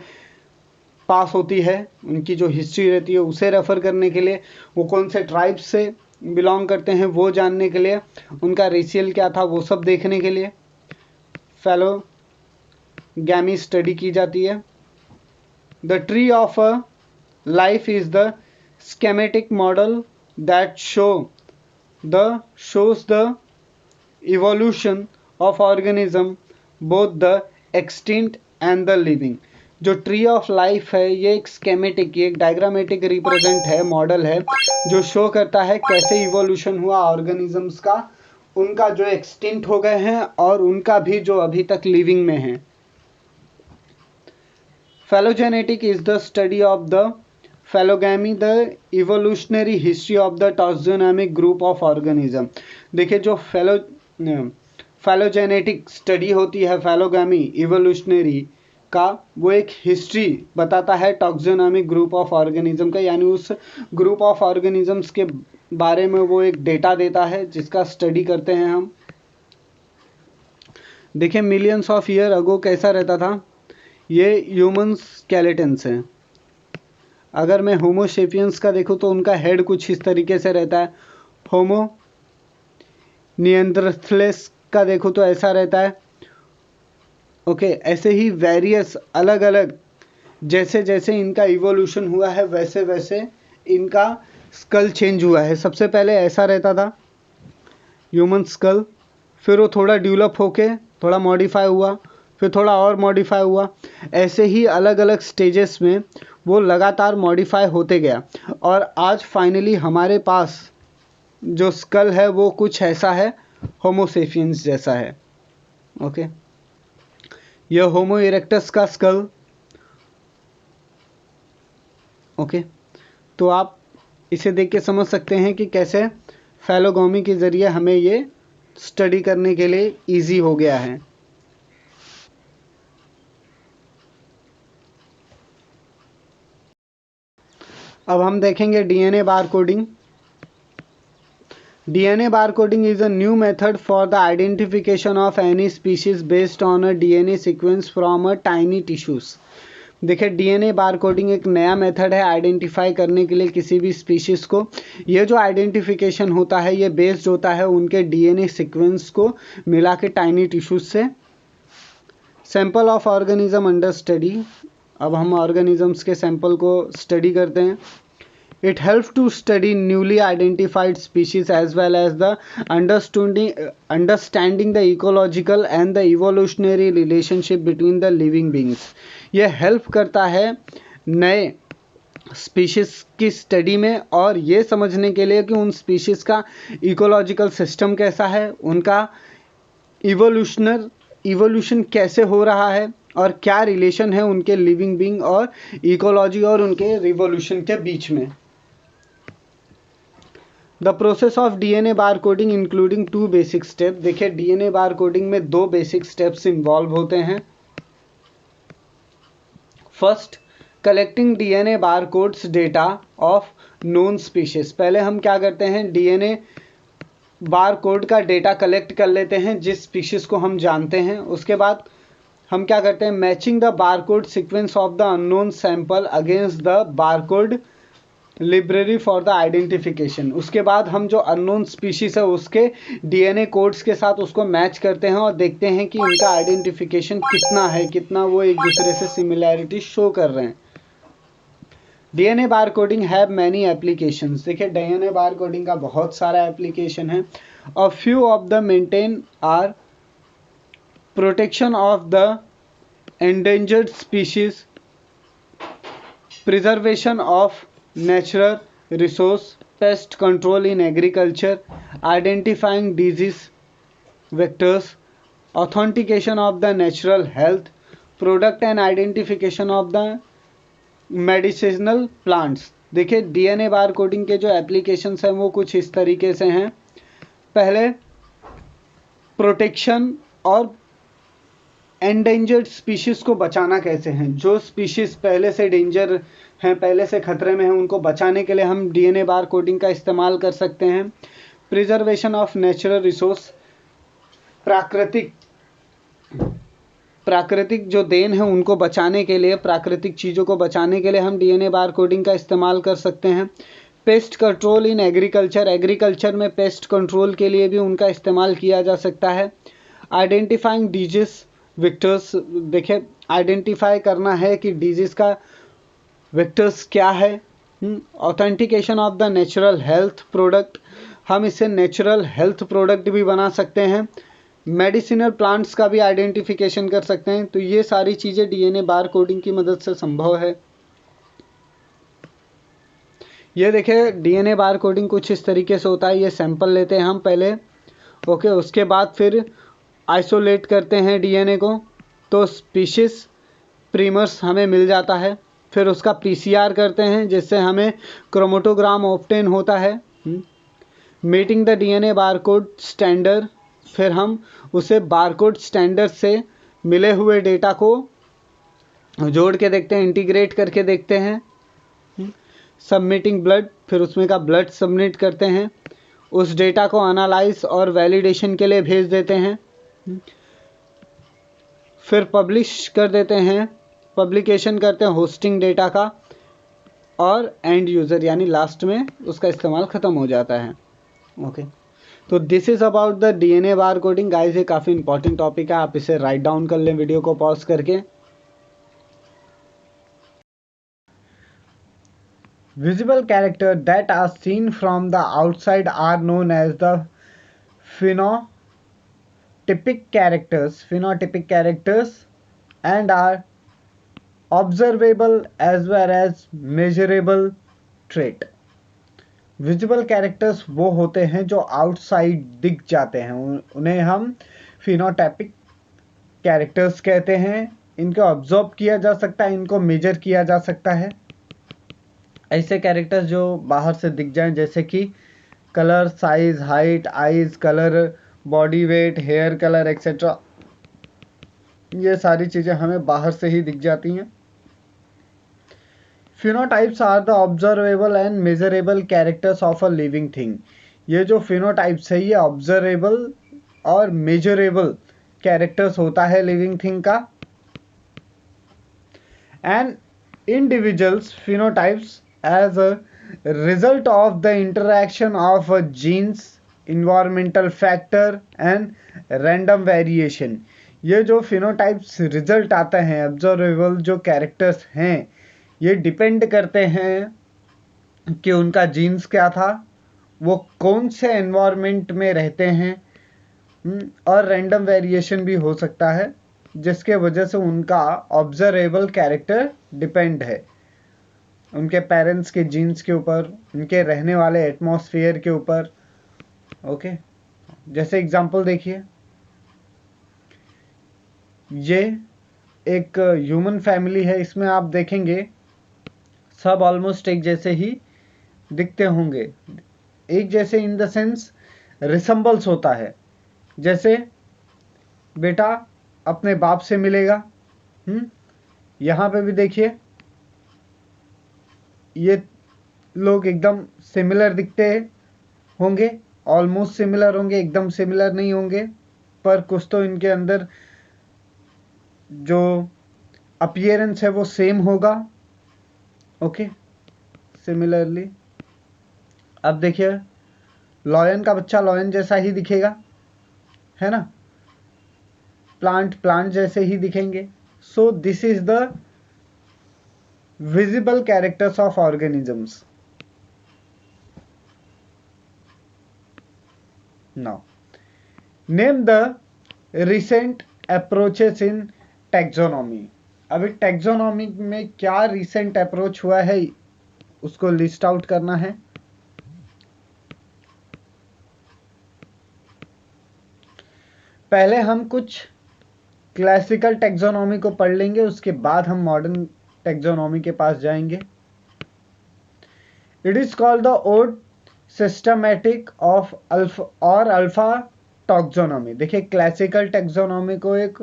पास होती है, उनकी जो हिस्ट्री रहती है उसे रेफर करने के लिए, वो कौन से ट्राइब्स से बिलोंग करते हैं वो जानने के लिए, उनका रेशियल क्या था वो सब देखने के लिए फैलोगैमी स्टडी की जाती है। The tree of a life is the schematic model that shows the evolution of organism both the extinct and the living। जो ट्री ऑफ लाइफ है ये एक स्केमेटिक, एक डायग्रामेटिक रिप्रेजेंट है, मॉडल है जो शो करता है कैसे इवोल्यूशन हुआ ऑर्गेनिजम्स का, उनका जो एक्सटिंक्ट हो गए हैं और उनका भी जो अभी तक लिविंग में है। Phylogenetic is the study of the phylogamy, the evolutionary history of the taxonomic group of organism। देखिए, जो phylogenetic स्टडी होती है phylogamy evolutionary का, वो एक हिस्ट्री बताता है टॉक्सोनॉमिक ग्रुप ऑफ ऑर्गेनिज्म का, यानी उस ग्रुप ऑफ ऑर्गेनिजम्स के बारे में वो एक डेटा देता है जिसका स्टडी करते हैं हम। देखिए, मिलियंस ऑफ ईयर अगो कैसा रहता था, ये ह्यूमन स्केलेटन्स हैं। अगर मैं होमो सेपियंस का देखूँ तो उनका हेड कुछ इस तरीके से रहता है। होमो निएंडरथलेस का देखो तो ऐसा रहता है। ओके, ऐसे ही वेरियस अलग अलग जैसे जैसे इनका इवोल्यूशन हुआ है वैसे वैसे इनका स्कल चेंज हुआ है। सबसे पहले ऐसा रहता था ह्यूमन स्कल, फिर वो थोड़ा डेवलप होके थोड़ा मॉडिफाई हुआ, फिर थोड़ा और मॉडिफाई हुआ, ऐसे ही अलग अलग स्टेजेस में वो लगातार मॉडिफाई होते गया, और आज फाइनली हमारे पास जो स्कल है वो कुछ ऐसा है, होमो सेपियंस जैसा है। ओके, यह होमो इरेक्टस का स्कल। ओके, तो आप इसे देख के समझ सकते हैं कि कैसे फैलोगोमी के ज़रिए हमें ये स्टडी करने के लिए इजी हो गया है। अब हम देखेंगे DNA bar coding. DNA barcoding is a new method for the identification of any species based on a DNA sequence from a tiny tissues। देखिए DNA बारकोडिंग एक नया मेथड है आइडेंटिफाई करने के लिए किसी भी स्पीशीज़ को। ये जो आइडेंटिफिकेशन होता है ये बेस्ड होता है उनके DNA सीक्वेंस को मिला के टाइनी टिश्यूज से। Sample of organism under study. अब हम ऑर्गेनिजम्स के सैंपल को स्टडी करते हैं। It helps to study newly identified species as well as the understanding the ecological and the evolutionary relationship between the living beings। ये help करता है नए स्पीशीज़ की स्टडी में और ये समझने के लिए कि उन स्पीशीज़ का इकोलॉजिकल सिस्टम कैसा है, उनका इवोल्यूशन कैसे हो रहा है और क्या रिलेशन है उनके लिविंग बीइंग और इकोलॉजी और उनके रिवोल्यूशन के बीच में। The process of DNA bar coding including 2 basic step. देखिए DNA बार कोडिंग में 2 बेसिक स्टेप्स इन्वॉल्व होते हैं। First, collecting DNA bar codes data of known species. पहले हम क्या करते हैं, DNA बार कोड का डेटा कलेक्ट कर लेते हैं जिस स्पीशीज को हम जानते हैं। उसके बाद हम क्या करते हैं, matching the bar code sequence of the unknown sample against the bar code library for the identification. उसके बाद हम जो अननोन स्पीशीज है उसके DNA कोड्स के साथ उसको मैच करते हैं और देखते हैं कि उनका आइडेंटिफिकेशन कितना है, कितना वो एक दूसरे से सिमिलैरिटी शो कर रहे हैं। DNA bar coding have many applications. देखिए DNA बार कोडिंग का बहुत सारा एप्लीकेशन है। A few of the maintain are protection of the endangered species, preservation of natural resource, pest control in agriculture, identifying disease vectors, authentication of the natural health product and identification of the medicinal plants। देखिए DNA bar coding के जो applications हैं वो कुछ इस तरीके से हैं। पहले प्रोटेक्शन और एंडेंजर्ड स्पीशीज़ को बचाना कैसे हैं, जो स्पीशीज़ पहले से डेंजर हैं, पहले से खतरे में हैं, उनको बचाने के लिए हम DNA बार कोडिंग का इस्तेमाल कर सकते हैं। प्रिजर्वेशन ऑफ नेचुरल रिसोर्स, प्राकृतिक जो देन है उनको बचाने के लिए, प्राकृतिक चीज़ों को बचाने के लिए हम DNA बार कोडिंग का इस्तेमाल कर सकते हैं। Pest control in agriculture, agriculture में पेस्ट कंट्रोल के लिए भी उनका इस्तेमाल किया जा सकता है। आइडेंटिफाइंग डिजीज विक्टर्स, देखिए आइडेंटिफाई करना है कि डिजीज़ का विक्टर्स क्या है। Authentication of the natural health product, हम इससे नेचुरल हेल्थ प्रोडक्ट भी बना सकते हैं। मेडिसिनल प्लांट्स का भी आइडेंटिफिकेशन कर सकते हैं। तो ये सारी चीज़ें DNA बार कोडिंग की मदद से संभव है। ये देखिए DNA बार कोडिंग कुछ इस तरीके से होता है। ये सैंपल लेते हैं हम पहले, ओके, उसके बाद फिर आइसोलेट करते हैं DNA को, तो स्पीशीज प्रीमर्स हमें मिल जाता है। फिर उसका PCR करते हैं जिससे हमें क्रोमेटोग्राम ऑब्टेन होता है। Meeting the DNA barcode standard, फिर हम उसे बारकोड स्टैंडर्ड से मिले हुए डेटा को जोड़ के देखते हैं, इंटीग्रेट करके देखते हैं। सबमिटिंग ब्लड, फिर उसमें का ब्लड सबमिट करते हैं, उस डेटा को एनालाइज और वैलिडेशन के लिए भेज देते हैं। फिर पब्लिश कर देते हैं, पब्लिकेशन करते हैं होस्टिंग डेटा का, और एंड यूज़र यानी लास्ट में उसका इस्तेमाल ख़त्म हो जाता है। ओके, तो this is about the DNA bar coding guys. ये काफ़ी इंपॉर्टेंट टॉपिक है, आप इसे राइट डाउन कर लें वीडियो को पॉज करके। Visible characters that are seen from the outside are known as the phenotypic characters and are observable as well as measurable trait। Visible characters वो होते हैं जो आउटसाइड दिख जाते हैं, उन्हें हम फिनोटाइपिक कैरेक्टर्स कहते हैं। इनको ऑब्जर्व किया जा सकता है, इनको मेजर किया जा सकता है। ऐसे कैरेक्टर्स जो बाहर से दिख जाएं, जैसे कि colour, size, height, eyes colour, body weight, hair colour etcetera, ये सारी चीज़ें हमें बाहर से ही दिख जाती हैं। Phenotypes are the observable and measurable characters of a living thing. ये जो फिनोटाइप्स है ये ऑब्जर्वेबल और मेजरेबल कैरेक्टर्स होता है लिविंग थिंग का। And individuals phenotypes as a result of the interaction of genes, environmental factor and random variation. ये जो फिनोटाइप्स रिजल्ट आते हैं, ऑब्जर्वेबल जो कैरेक्टर्स हैं, ये डिपेंड करते हैं कि उनका जीन्स क्या था, वो कौन से एनवायरनमेंट में रहते हैं, और रैंडम वेरिएशन भी हो सकता है जिसके वजह से उनका ऑब्जर्वेबल कैरेक्टर डिपेंड है उनके पेरेंट्स के जीन्स के ऊपर, उनके रहने वाले एटमॉस्फेयर के ऊपर। ओके, जैसे एग्जांपल देखिए, ये एक ह्यूमन फैमिली है, इसमें आप देखेंगे सब ऑलमोस्ट एक जैसे ही दिखते होंगे। एक जैसे इन द सेंस रिसम्बल्स होता है, जैसे बेटा अपने बाप से मिलेगा। यहाँ पे भी देखिए ये लोग एकदम सिमिलर दिखते होंगे, ऑलमोस्ट सिमिलर होंगे, एकदम सिमिलर नहीं होंगे, पर कुछ तो इनके अंदर जो अपीयरेंस है वो सेम होगा। ओके, सिमिलरली अब देखिए लॉयन का बच्चा लॉयन जैसा ही दिखेगा, है ना, प्लांट जैसे ही दिखेंगे। So this is the visible characters of organisms. Now, name the recent approaches in taxonomy. अभी टैक्सोनॉमी में क्या रिसेंट अप्रोच हुआ है उसको लिस्ट आउट करना है। पहले हम कुछ क्लासिकल टैक्सोनॉमी को पढ़ लेंगे, उसके बाद हम मॉडर्न टैक्सोनॉमी के पास जाएंगे। It is called the old systematic of alpha taxonomy. देखिए क्लासिकल टैक्सोनॉमी को एक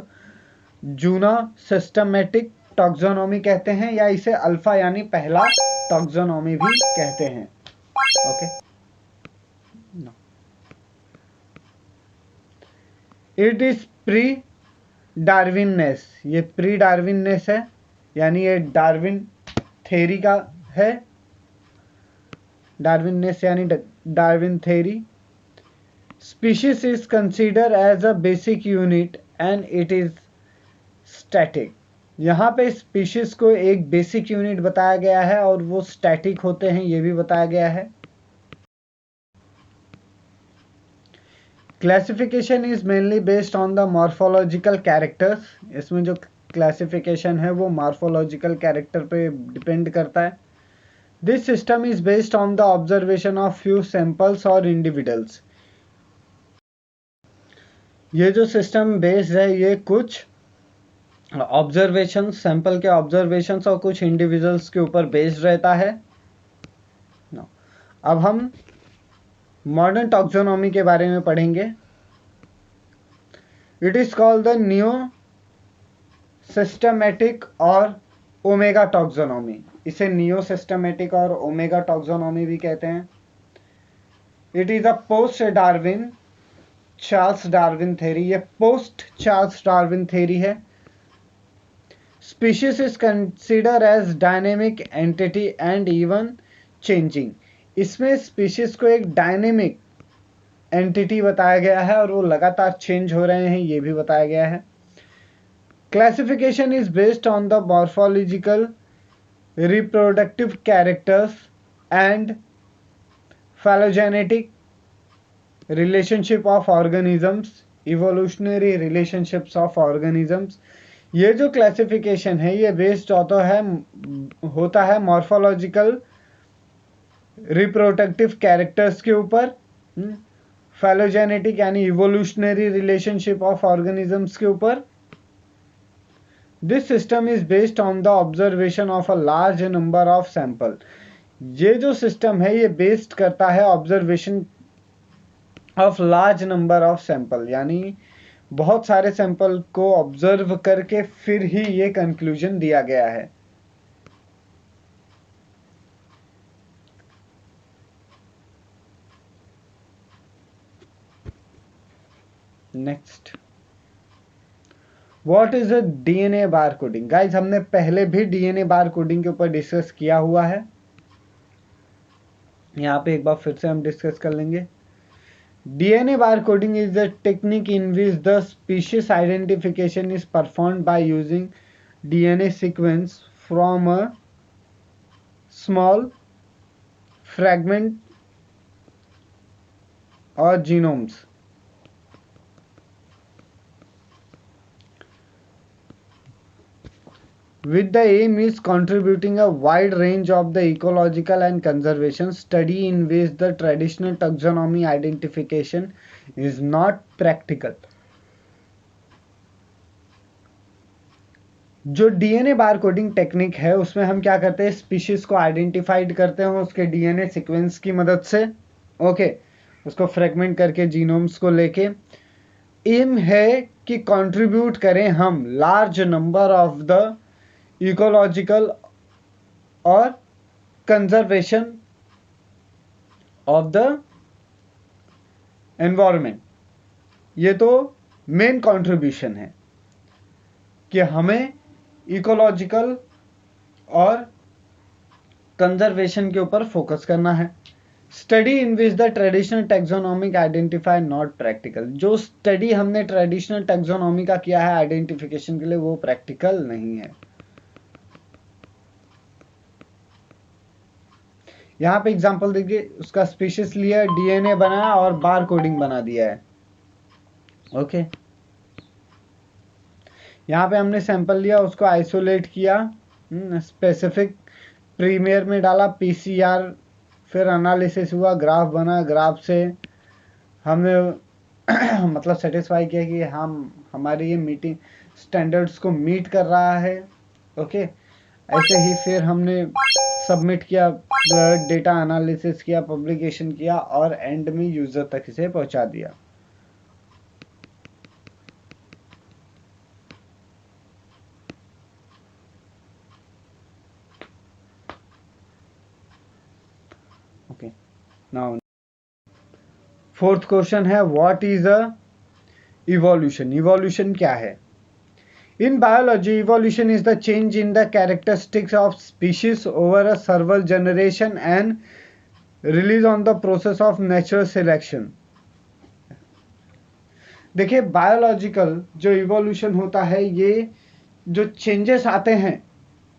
जूना सिस्टमैटिक टैक्सोनॉमी कहते हैं, या इसे अल्फा यानी पहला टैक्सोनॉमी भी कहते हैं। Okay, it is pre Darwinian. ये प्री डार्विननेस है, यानी ये डार्विन थ्योरी का है। डार्विननेस यानी Darwin theory. Species is consider as a basic unit and it is static. यहाँ पे स्पीशीज को एक बेसिक यूनिट बताया गया है और वो स्टैटिक होते हैं, ये भी बताया गया है। Classification is mainly based on the morphological characters. इसमें जो क्लासिफिकेशन है वो मॉर्फोलॉजिकल कैरेक्टर पे डिपेंड करता है। This system is based on the observation of few samples और इंडिविजुअल्स। ये जो सिस्टम बेस्ड है ये कुछ ऑब्जर्वेशन, सैंपल के ऑब्जर्वेशन और कुछ इंडिविजुअल्स के ऊपर बेस्ड रहता है। अब हम मॉडर्न टैक्सोनॉमी के बारे में पढ़ेंगे। It is called the new systematic और ओमेगा टैक्सोनॉमी। इसे नियो सिस्टमैटिक और ओमेगा टैक्सोनॉमी भी कहते हैं। It is a post Darwin Charles Darwin theory. ये पोस्ट चार्ल्स डार्विन थ्योरी है। Species is consider as dynamic entity and even changing. इसमें species को एक डायनेमिक एंटिटी बताया गया है और वो लगातार चेंज हो रहे हैं, ये भी बताया गया है। Classification is based on the morphological, reproductive characters and phylogenetic relationship of organisms, evolutionary relationships of organisms। ये जो क्लासिफिकेशन है ये बेस्ड होता है मॉर्फोलॉजिकल, रिप्रोडक्टिव कैरेक्टर्स के ऊपर, फाइलोजेनेटिक यानी इवोल्यूशनरी रिलेशनशिप ऑफ ऑर्गेनिजम्स के ऊपर। This system is based on the observation of a large number of sample. ये जो सिस्टम है ये बेस्ड करता है observation of large number of sample, यानी बहुत सारे सैंपल को ऑब्जर्व करके फिर ही ये कंक्लूजन दिया गया है। Next, what is a DNA bar coding? Guys हमने पहले भी डीएनए बार कोडिंग के ऊपर डिस्कस किया हुआ है, यहाँ पे एक बार फिर से हम डिस्कस कर लेंगे। DNA barcoding is the technique in which the species identification is performed by using DNA sequence from a small fragment or genomes. With the aim is contributing a wide range of the ecological and conservation study in which the traditional taxonomy identification is not practical. जो DNA बार coding technique है उसमें हम क्या करते हैं, species को identified करते हैं उसके डीएनए सीक्वेंस की मदद से, ओके, उसको फ्रेगमेंट करके जीनोम्स को लेके। एम है कि कंट्रीब्यूट करें हम large number of the ecological और कंजर्वेशन ऑफ द एनवायरमेंट। ये तो मेन कंट्रीब्यूशन है कि हमें इकोलॉजिकल और कंजर्वेशन के ऊपर फोकस करना है। Study in which the traditional taxonomic identify not practical, जो स्टडी हमने ट्रेडिशनल टैक्सोनॉमी का किया है आइडेंटिफिकेशन के लिए वो प्रैक्टिकल नहीं है। यहाँ पे एग्जांपल देखिए, उसका स्पीशीज लिया, डीएनए बनाया और बार कोडिंग बना दिया है, ओके। यहाँ पे हमने सैंपल लिया, उसको आइसोलेट किया, स्पेसिफिक प्रीमियर में डाला, पीसीआर, फिर एनालिसिस हुआ, ग्राफ बना, ग्राफ से हमने मतलब सेटिस्फाई किया कि हम हमारी ये मीटिंग स्टैंडर्ड्स को मीट कर रहा है, ओके। ऐसे ही फिर हमने सबमिट किया, डेटा एनालिसिस किया, पब्लिकेशन किया और एंड में यूजर तक इसे पहुंचा दिया। ओके, नाउ फोर्थ क्वेश्चन है, what is a evolution? Evolution क्या है? In biology, evolution is the change in the characteristics of species over a several generation and release on the process of natural selection. देखिए, biological जो evolution होता है, ये जो changes आते हैं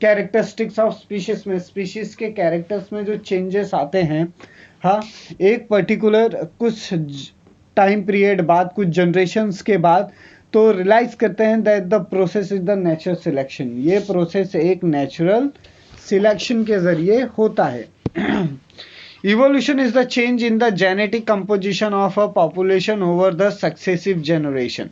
कैरेक्टरिस्टिक्स ऑफ स्पीशीज में, स्पीशीज के कैरेक्टर्स में जो चेंजेस आते हैं, हाँ, एक पर्टिकुलर कुछ टाइम पीरियड बाद, कुछ जनरेशन्स के बाद, तो रियलाइज करते हैं that the process is the natural selection. ये प्रोसेस एक नेचुरल सिलेक्शन के जरिए होता है। Evolution is the change in the genetic composition of a population over the successive generation.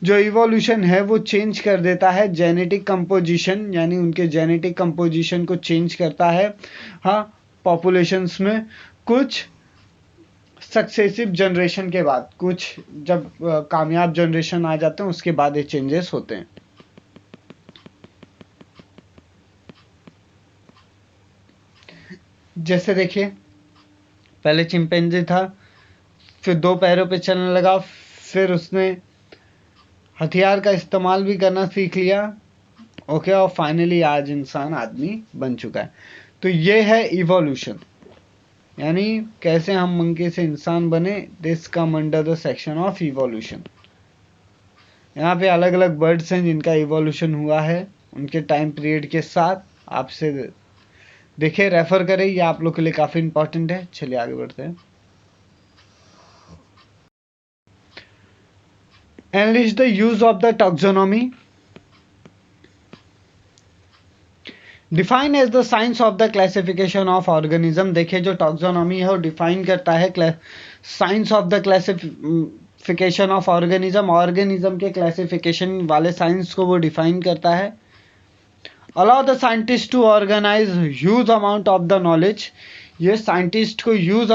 जो इवोल्यूशन है वो चेंज कर देता है जेनेटिक कंपोजिशन, यानी उनके जेनेटिक कंपोजिशन को चेंज करता है, हाँ, पॉपुलेशंस में कुछ सक्सेसिव जनरेशन के बाद, कुछ जब कामयाब जनरेशन आ जाते हैं उसके बाद ये चेंजेस होते हैं। जैसे देखिए, पहले चिंपैंजी था, फिर दो पैरों पे चलने लगा, फिर उसने हथियार का इस्तेमाल भी करना सीख लिया, ओके, और फाइनली आज इंसान आदमी बन चुका है। तो ये है इवोल्यूशन, यानी कैसे हम मंकी से इंसान बने, this come under the section of evolution. यहाँ पे अलग अलग बर्ड्स हैं जिनका इवोल्यूशन हुआ है उनके टाइम पीरियड के साथ, आपसे देखिए, रेफर करें, ये आप लोग के लिए काफी इंपॉर्टेंट है। चलिए आगे बढ़ते हैं। Analyse the use of the taxonomy. Define as the science of the classification of organism. देखिए, जो टैक्सोनॉमी है वो डिफाइन करता है science of the classification of organism, organism के क्लासिफिकेशन वाले साइंस को वो डिफाइन करता है। Allow the scientist to organise huge amount of the knowledge. ये साइंटिस्ट को ह्यूज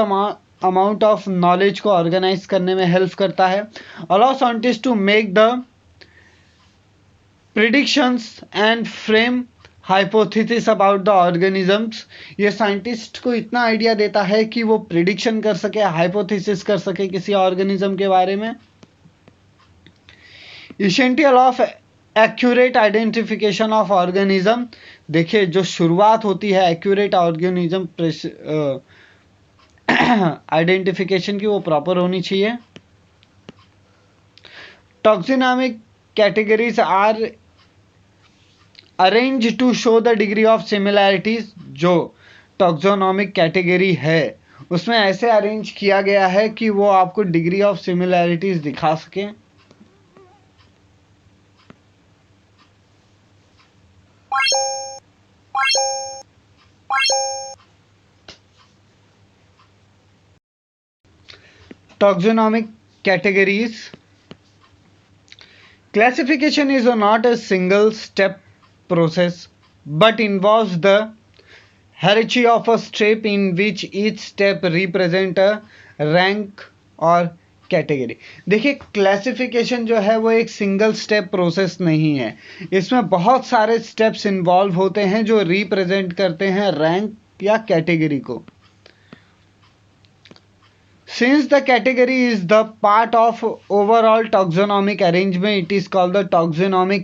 अमाउंट ऑफ नॉलेज को ऑर्गेनाइज करने में हेल्प करता है, allow scientist to make the predictions and frame hypothesis about the organisms. ये साइंटिस्ट को इतना आइडिया देता है कि वो प्रिडिक्शन कर सके, हाइपोथेसिस कर सके किसी ऑर्गेनिज्म के बारे में। Essential of accurate identification of organism. देखिए जो शुरुआत होती है एक्यूरेट ऑर्गेनिज्म आइडेंटिफिकेशन की, वो प्रॉपर होनी चाहिए। Taxonomic categories are arrange to show the degree of similarities. जो टॉक्सोनॉमिक कैटेगरी है उसमें ऐसे अरेंज किया गया है कि वो आपको डिग्री ऑफ सिमिलैरिटीज दिखा सके। टॉक्सोनॉमिक categories classification is not a single step process but involves the hierarchy of a step in which each step represent a rank और कैटेगरी। देखिए क्लासिफिकेशन जो है वो एक सिंगल स्टेप प्रोसेस नहीं है, इसमें बहुत सारे स्टेप्स इन्वॉल्व होते हैं जो रिप्रेजेंट करते हैं रैंक या कैटेगरी को। Since the category is the part of overall taxonomic arrangement, it is called the taxonomic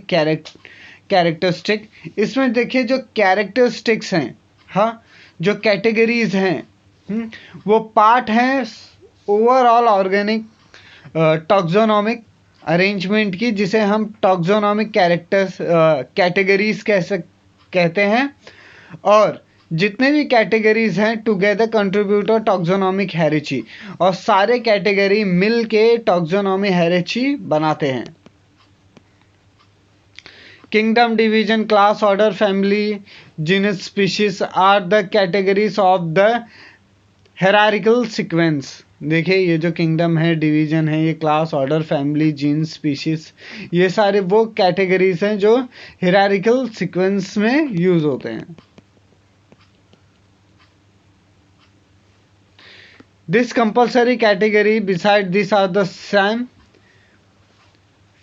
characteristic। इसमें देखिए जो characteristics हैं, हाँ जो categories हैं, वो part हैं overall organic taxonomic arrangement की, जिसे हम taxonomic categories कहते हैं। और जितने भी कैटेगरीज हैं टुगेदर कंट्रीब्यूट टॉक्सोनॉमिक हायरार्ची, और सारे कैटेगरी मिल के टॉक्सोनॉमिक हायरार्ची बनाते हैं। Kingdom, division, class, order, family, genus, species are the categories of the hierarchical sequence. देखिए ये जो किंगडम है, डिवीजन है, ये class, order, family, genus, species, ये सारे वो कैटेगरीज हैं जो हायरार्किकल सीक्वेंस में यूज होते हैं। This compulsory category beside this are the same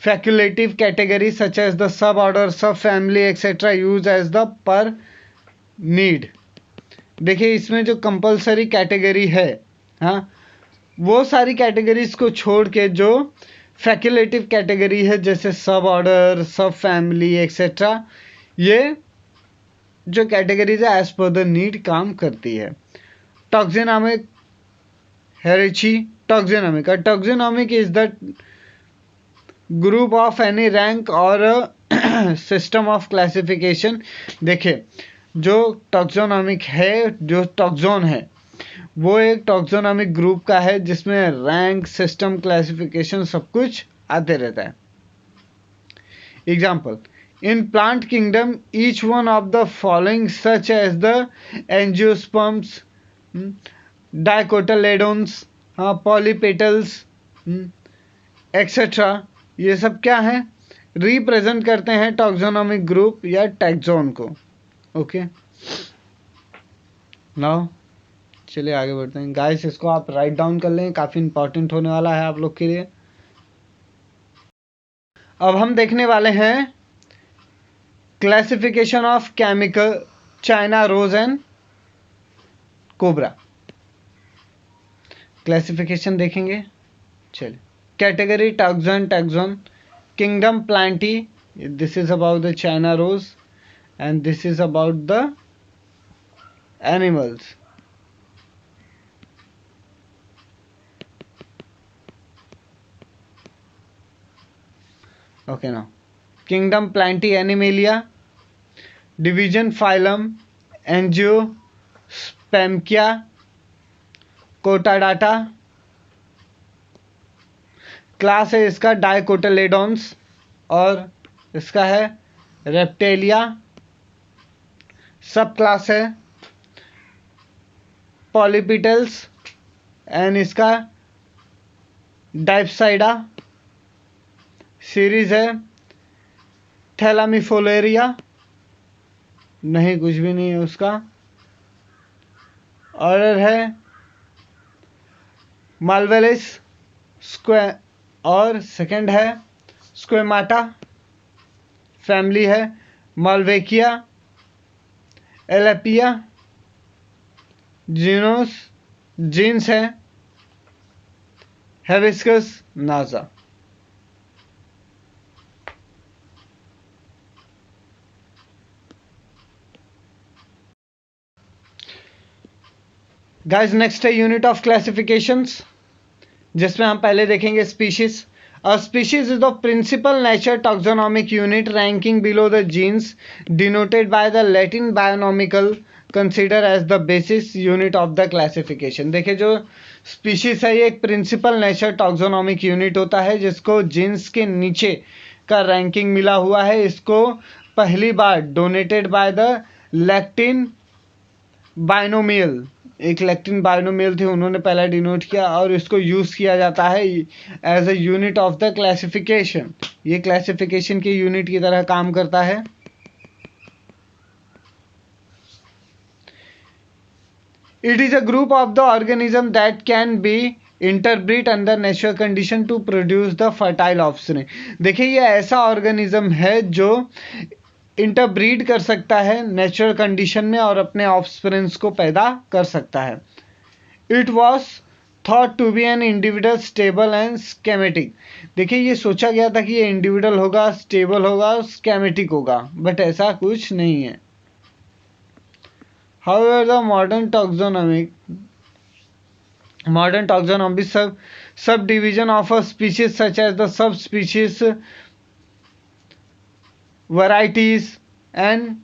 facultative categories such as the suborder, subfamily etc. used as the per need। देखिए इसमें जो कंपलसरी कैटेगरी है, हाँ वो सारी कैटेगरीज को छोड़ के जो फैक्युलेटिव कैटेगरी है जैसे सब ऑर्डर, सब फैमिली एक्सेट्रा, ये जो कैटेगरीज है एज पर द नीड काम करती है। टॉक्सोनॉमिक hierarchy, taxonomic। A taxonomic is the group of any rank or system of classification। देखिए जो टॉक्सोनॉमिक है, जो टॉक्सोन है, वो एक टॉक्सोनॉमिक ग्रुप का है जिसमें रैंक, सिस्टम, क्लासिफिकेशन सब कुछ आते रहता है। Example, in plant kingdom each one of the following such as the angiosperms, डाइकोटालेडोन्स, हाँ पॉलीपेटल्स एक्सेट्रा, ये सब क्या है, रिप्रेजेंट करते हैं टॉक्सोनॉमिक ग्रुप या टैक्सोन को। ओके नाउ चलिए आगे बढ़ते हैं। गाइस इसको आप राइट डाउन कर लें, काफ़ी इंपॉर्टेंट होने वाला है आप लोग के लिए। अब हम देखने वाले हैं classification of chemical China rose and cobra. Classification देखेंगे, चलिए। Category taxon, taxon, kingdom plantae, this is about the China rose and this is about the animals. Okay now kingdom plantae animalia, division phylum angiospermae कोटाडाटा, class है इसका डाइकोटालेडोन्स और इसका है Reptilia, सब class है पॉलीपिटल्स एंड इसका डाइप्साइडा, सीरीज है थैलामिफोलेरिया, नहीं कुछ भी नहीं है उसका, ऑर्डर है मालवेलिस स्क्वे और सेकंड है स्क्वेमाटा फैमिली है, मालवेकिया, एलेपिया, जीनोस जीन्स है, हेबिस्कस नाजा। गाइस नेक्स्ट है यूनिट ऑफ क्लासिफिकेशंस, जिसमें हम पहले देखेंगे species. A species is the principal nature taxonomic unit ranking below the genus denoted by the Latin binomial consider as the basis unit of the classification. देखिए जो species है ये एक प्रिंसिपल नेचर टॉक्सोनॉमिक यूनिट होता है जिसको jeans के नीचे का रैंकिंग मिला हुआ है। इसको पहली बार donated by the Latin binomial, एक लैटिन बाइनोमियल थे, उन्होंने पहला डिनोट किया और इसको यूज किया जाता है as a unit of the classification. ये क्लासिफिकेशन के यूनिट की तरह काम करता है। It is a group of the organism that can be interbreed under natural condition to produce the fertile offspring. देखिए ये ऐसा ऑर्गेनिज्म है जो इंटरब्रीड कर सकता है नेचुरल कंडीशन में और अपने ऑफस्प्रिंग्स को पैदा कर सकता है। It was thought to be an individual stable and schematic. देखिए ये सोचा गया था कि ये इंडिविजुअल होगा, स्टेबल होगा, स्केमेटिक होगा, बट ऐसा कुछ नहीं है। However, the modern taxonomy subdivision of a species such as the subspecies, varieties and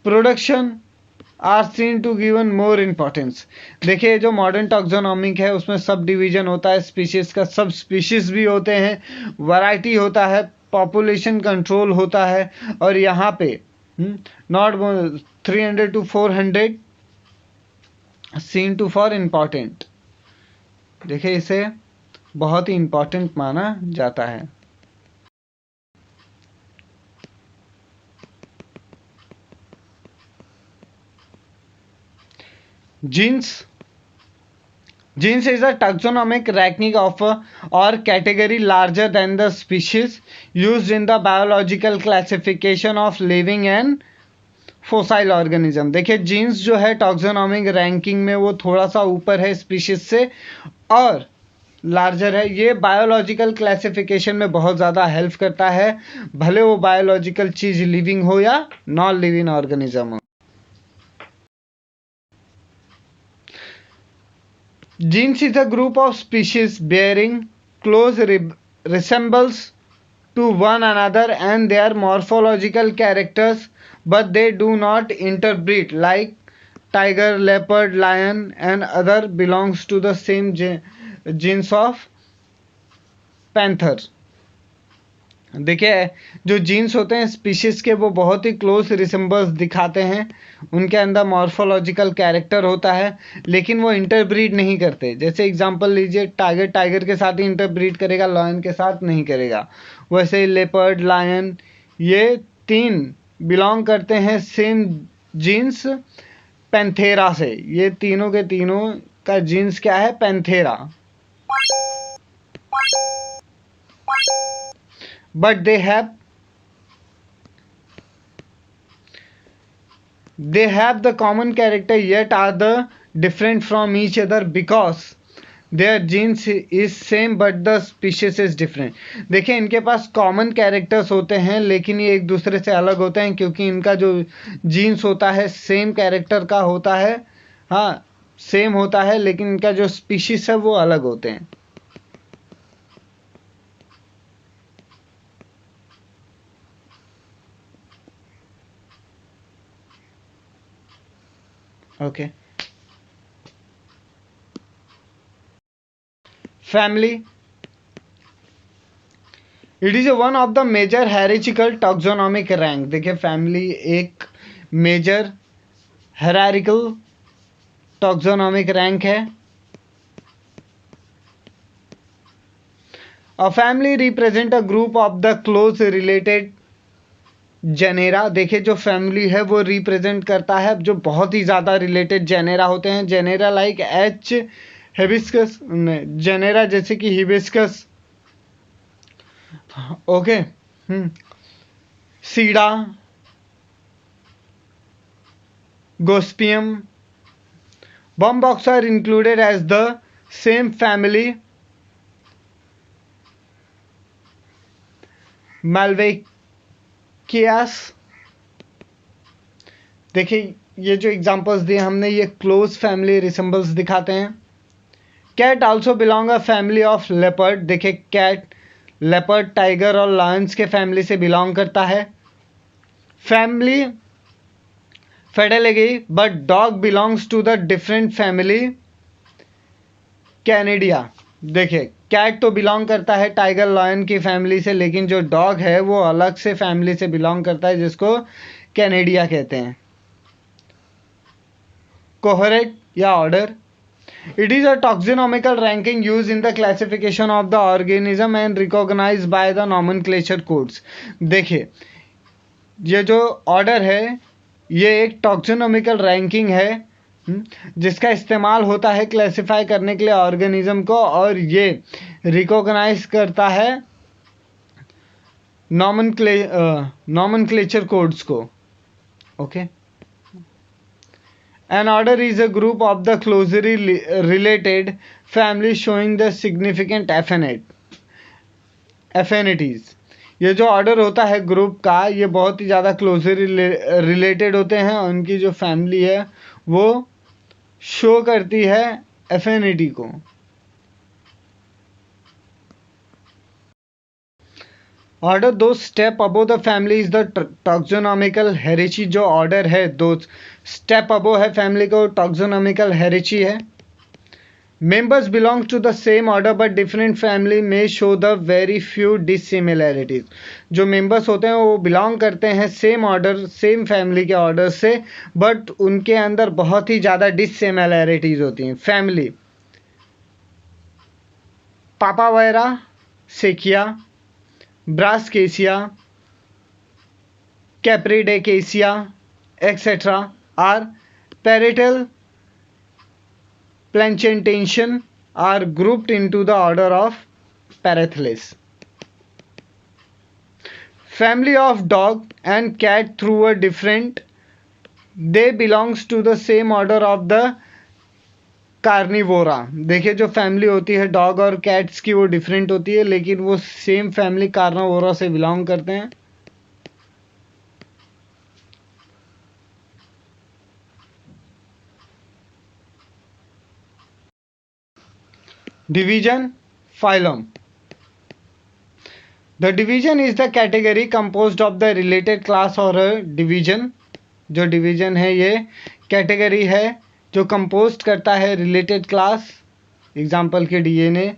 production are seen to given more importance। देखिए जो मॉडर्न टॉक्सोनॉमिक है उसमें सब डिवीजन होता है स्पीशीज का, सब स्पीशीज भी होते हैं, वैरायटी होता है, पॉपुलेशन कंट्रोल होता है और यहाँ पे not 300 to 400 seen to for important. देखिए इसे बहुत ही इंपॉर्टेंट माना जाता है। Genus is a taxonomic ranking of or category larger than the species used in the biological classification of living and fossil organism. देखिए जीन्स जो है टॉक्सोनॉमिक रैंकिंग में वो थोड़ा सा ऊपर है स्पीशीज से और लार्जर है। ये बायोलॉजिकल क्लासिफिकेशन में बहुत ज़्यादा हेल्प करता है, भले वो बायोलॉजिकल चीज लिविंग हो या नॉन लिविंग ऑर्गेनिज्म हो। Genus is a group of species bearing close resembles to one another and their morphological characters, but they do not interbreed like tiger, leopard, lion and other belongs to the same genus of panther। देखिए जो jeans होते हैं species के वो बहुत ही close resembles दिखाते हैं, उनके अंदर मॉर्फोलॉजिकल कैरेक्टर होता है लेकिन वो इंटरब्रीड नहीं करते। जैसे एग्जांपल लीजिए टाइगर के साथ ही इंटरब्रीड करेगा, लायन के साथ नहीं करेगा। वैसे ही लेपर्ड, लायन ये तीन बिलोंग करते हैं सेम जीन्स पैंथेरा से। ये तीनों के तीनों का जीन्स क्या है? Panthera. but they have the common character yet are the different from each other because their genes is same but the species is different। देखिए इनके पास कॉमन कैरेक्टर्स होते हैं लेकिन ये एक दूसरे से अलग होते हैं क्योंकि इनका जो जीन्स होता है सेम कैरेक्टर का होता है, हाँ सेम होता है, लेकिन इनका जो स्पीशीज है वो अलग होते हैं। Okay. Family. It is one of the major hierarchical taxonomic rank। देखिए फैमिली एक मेजर हायरार्किकल टॉक्सोनॉमिक रैंक है। A family represent a group of the close related genera. देखिए जो फैमिली है वो रिप्रेजेंट करता है जो बहुत ही ज़्यादा रिलेटेड जेनेरा होते हैं। Genera like H hibiscus, genera जैसे कि hibiscus, okay, sida, gossypium. Bombox are included as the same family. Malvaceae. देखिए ये जो एग्जांपल्स दिए हमने, ये क्लोज फैमिली रिसेंबल्स दिखाते हैं. Cat also belong a family of leopard. देखिए कैट लेपर्ड, टाइगर और लायंस के फैमिली से बिलोंग करता है. Family felidae, but dog belongs to the different family canidae. देखिए कैट तो बिलोंग करता है टाइगर लायन की फैमिली से, लेकिन जो डॉग है वो अलग से फैमिली से बिलोंग करता है जिसको कैनेडिया कहते हैं. कोहरेट या order. It is a taxonomical ranking used in the classification of the organism and recognized by the nomenclature codes. देखिए ये जो ऑर्डर है ये एक टॉक्सोनॉमिकल रैंकिंग है जिसका इस्तेमाल होता है क्लासिफाई करने के लिए ऑर्गेनिज्म को, और ये रिकॉग्नाइज करता है नॉमेनक्लेचर कोड्स को. Okay. An order is a group of the closely related families showing the significant affinities. ये जो ऑर्डर होता है ग्रुप का, ये बहुत ही ज़्यादा क्लोजली रिलेटेड होते हैं, उनकी जो फैमिली है वो शो करती है एफिनिटी को. Order two step above the family is the taxonomical hierarchy. जो ऑर्डर है दो स्टेप अबो है फैमिली को, टॉक्सोनॉमिकल हेरिची है. Members belong to the same order but different family में show the very few dissimilarities. जो मेंबर्स होते हैं वो बिलोंग करते हैं सेम ऑर्डर, सेम फैमिली के ऑर्डर से, बट उनके अंदर बहुत ही ज़्यादा डिसिमिलैरिटीज होती हैं. फैमिली पापावेरा, सेकिया, brassicaceae, capparidaceae etc. are parietal plantation are grouped into the order of Parathales. Family of dog and cat through a different, they belongs to the same order of the Carnivora. देखिए जो family होती है dog और cats की वो different होती है, लेकिन वो सेम फैमिली कार्निवोरा से बिलोंग करते हैं. Division, phylum. The division is the category composed of the related class और डिवीजन. जो डिवीजन है ये कैटेगरी है जो कंपोस्ट करता है रिलेटेड क्लास. एग्जाम्पल के DNA.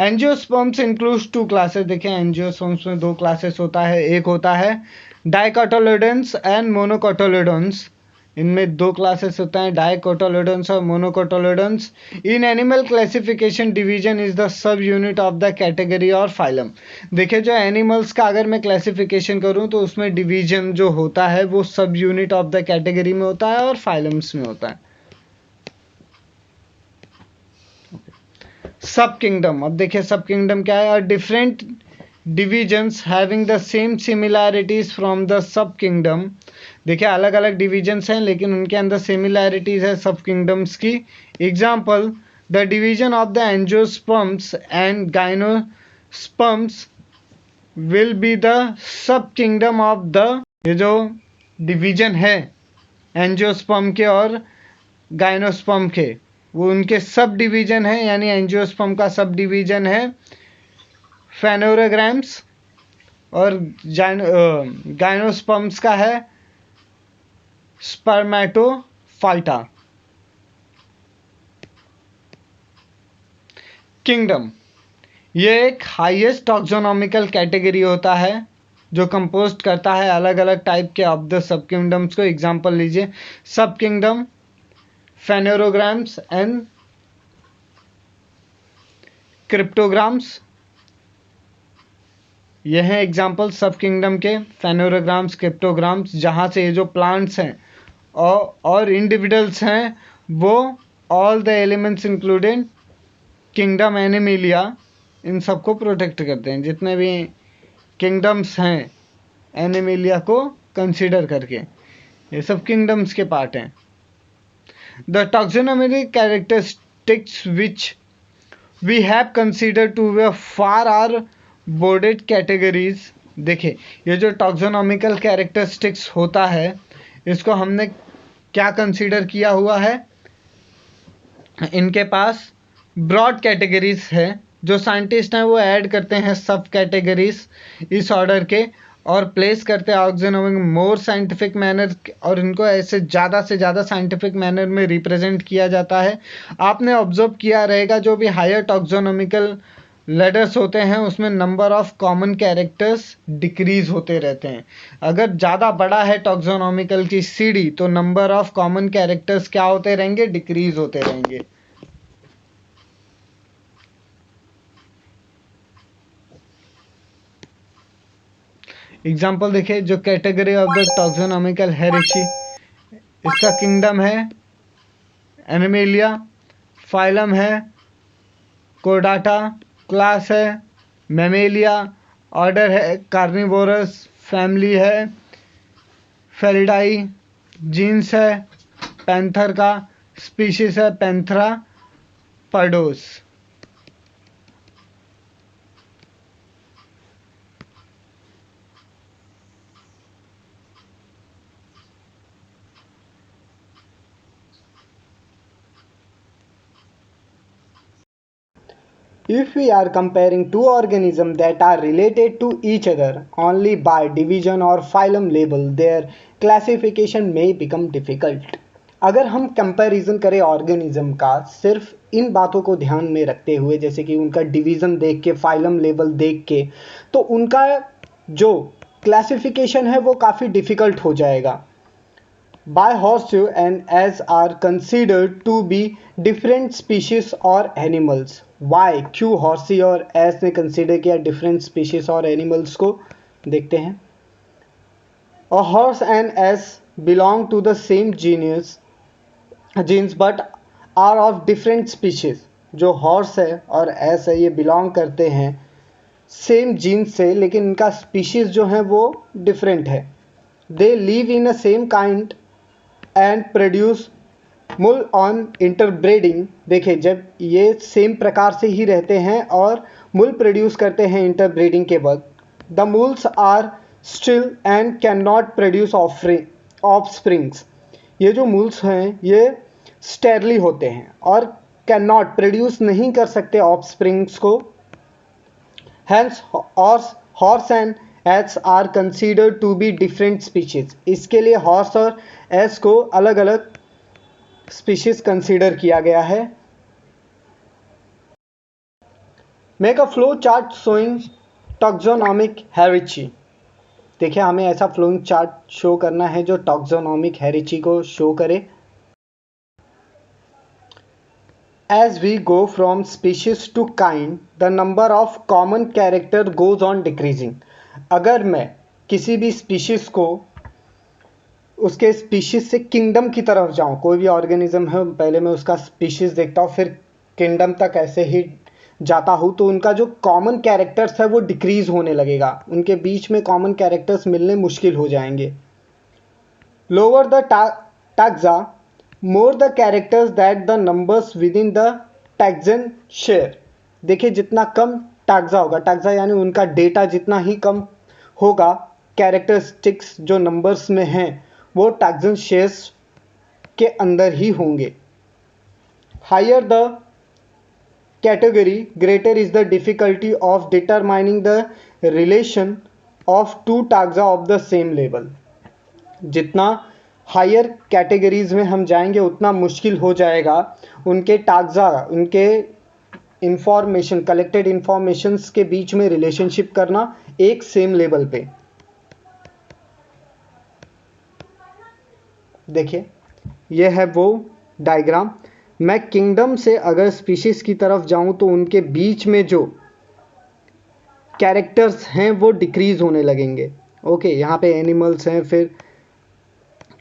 Angiosperms includes two classes. देखिए एंजियोस्पर्म्स में दो क्लासेस होता है, एक होता है डाइकोटिलेडन्स एंड मोनोकोटिलेडन्स. इनमें दो क्लासेस होते हैं, डाइकोटिलेडन्स और monocotyledons. In animal classification division is the sub unit of the category और फाइलम. देखिए जो एनिमल्स का अगर मैं क्लासिफिकेशन करूं तो उसमें डिवीजन जो होता है वो सब यूनिट ऑफ द कैटेगरी में होता है और फाइलम्स में होता है. सब किंगडम. अब देखिए सब किंगडम क्या है. Different divisions having the same similarities from the sub kingdom. देखिए अलग अलग डिविजन्स हैं लेकिन उनके अंदर सिमिलैरिटीज है सब किंगडम्स की. Example the division of the angiosperms and gymnosperms will be the sub kingdom of the. ये जो डिवीजन है एंजियोस्पर्म के और गाइनोस्पर्म के, वो उनके सब डिवीजन है. यानी एंजियोस्पर्म का सब डिवीजन है फेनोरोग्राम्स और गाइनोस्पर्म्स का है स्पर्मेटोफाइटा. किंगडम ये एक हाईएस्ट टॉक्सोनॉमिकल कैटेगरी होता है जो कंपोस्ट करता है अलग अलग टाइप के ऑफ द सब किंगडम्स को. एग्जाम्पल लीजिए सब किंगडम, फेनोरोग्राम्स एंड क्रिप्टोग्राम्स. यह है एग्जाम्पल सब किंगडम के, फेनोरोग्राम्स, क्रिप्टोग्राम्स. जहाँ से ये जो प्लांट्स हैं और इंडिविजुअल्स हैं वो all the elements included kingdom animalia इन सबको प्रोटेक्ट करते हैं, जितने भी किंगडम्स हैं एनिमेलिया को कंसीडर करके, ये सब किंगडम्स के पार्ट हैं। The taxonomic characteristics which we have consider to be far are bordered categories. देखिए, ये जो टैक्सोनॉमिकल कैरेक्टरिस्टिक्स होता है, इसको हमने क्या कंसीडर किया हुआ है, इनके पास ब्रॉड कैटेगरीज है, जो साइंटिस्ट हैं वो ऐड करते हैं सब कैटेगरीज इस ऑर्डर के और प्लेस करते हैं टैक्सोनॉमिक मोर साइंटिफिक मैनर, और इनको ऐसे ज़्यादा से ज़्यादा साइंटिफिक मैनर में रिप्रेजेंट किया जाता है। आपने ऑब्जर्व किया रहेगा, जो भी हायर टैक्सोनॉमिकल लेडर्स होते हैं उसमें number of common characters decrease होते रहते हैं। अगर ज़्यादा बड़ा है टैक्सोनॉमिकल की सीढ़ी तो नंबर ऑफ कॉमन कैरेक्टर्स क्या होते रहेंगे, डिक्रीज होते रहेंगे। एग्जाम्पल देखिए, जो कैटेगरी ऑफ द टैक्सोनॉमिकल हेरेची, इसका किंगडम है एनिमेलिया, फाइलम है कोडाटा, क्लास है मैमेलिया, ऑर्डर है कार्निवोरस, फैमिली है फेलिडाई, जीन्स है पैंथर का, स्पीशीज है Panthera पर्डोस। If we are comparing two organisms that are related to each other only by division or phylum label, their classification may become difficult. अगर हम comparison करें organism का सिर्फ इन बातों को ध्यान में रखते हुए, जैसे कि उनका डिवीजन देख के, फाइलम लेवल देख के, तो उनका जो क्लासिफिकेशन है वो काफ़ी डिफ़िकल्ट हो जाएगा। By horseshoe and as are considered to be different species or animals. Why? क्यों horsey और as ने कंसिडर किया different species और animals को, देखते हैं। A horse and as belong to the same genes but are of different species. जो horse है और as है ये belong करते हैं सेम जीन्स से, लेकिन इनका स्पीशीज जो है वो डिफरेंट है। They live in a same kind and produce मुल ऑन इंटरब्रीडिंग। देखिए, जब ये सेम प्रकार से ही रहते हैं और मुल प्रोड्यूस करते हैं इंटरब्रीडिंग के वक्त, the mules are still and can not produce offsprings. ये जो मुल्स हैं ये स्टेरली होते हैं और कैन नॉट प्रोड्यूस नहीं कर सकते ऑफस्प्रिंग्स को। Hence horse and ass are considered to be different species. इसके लिए हॉर्स और एस को अलग अलग स्पीशीज कंसीडर किया गया है। Make a flow chart showing taxonomic hierarchy. देखिए, हमें ऐसा फ्लोइंग चार्ट शो करना है जो टैक्सोनॉमिक हेरिची को शो करे। As we go from species to kind, the number of common character goes on decreasing. अगर मैं किसी भी स्पीशीज को उसके स्पीशीज से किंगडम की तरफ जाऊं, कोई भी ऑर्गेनिज्म है पहले मैं उसका स्पीशीज देखता हूं फिर किंगडम तक ऐसे ही जाता हूं, तो उनका जो कॉमन कैरेक्टर्स है वो डिक्रीज होने लगेगा, उनके बीच में कॉमन कैरेक्टर्स मिलने मुश्किल हो जाएंगे। Lower the taxa more the characters that the numbers with in the taxon share. देखिए, जितना कम टैक्सा होगा, टैक्सा यानी उनका डेटा जितना ही कम होगा, कैरेक्टरिस्टिक्स जो नंबर्स में हैं वो टैक्सन शेयर्स के अंदर ही होंगे। Higher the category greater is the difficulty of determining the relation of two taxa of the same level. जितना हायर कैटेगरीज में हम जाएंगे उतना मुश्किल हो जाएगा उनके टैक्सा, उनके इंफॉर्मेशन, कलेक्टेड इंफॉर्मेशंस के बीच में रिलेशनशिप करना एक सेम लेवल पे। देखिए, यह है वो डायग्राम। मैं किंगडम से अगर स्पीशीज की तरफ जाऊं तो उनके बीच में जो कैरेक्टर्स हैं वो डिक्रीज होने लगेंगे। ओके, यहाँ पे एनिमल्स हैं, फिर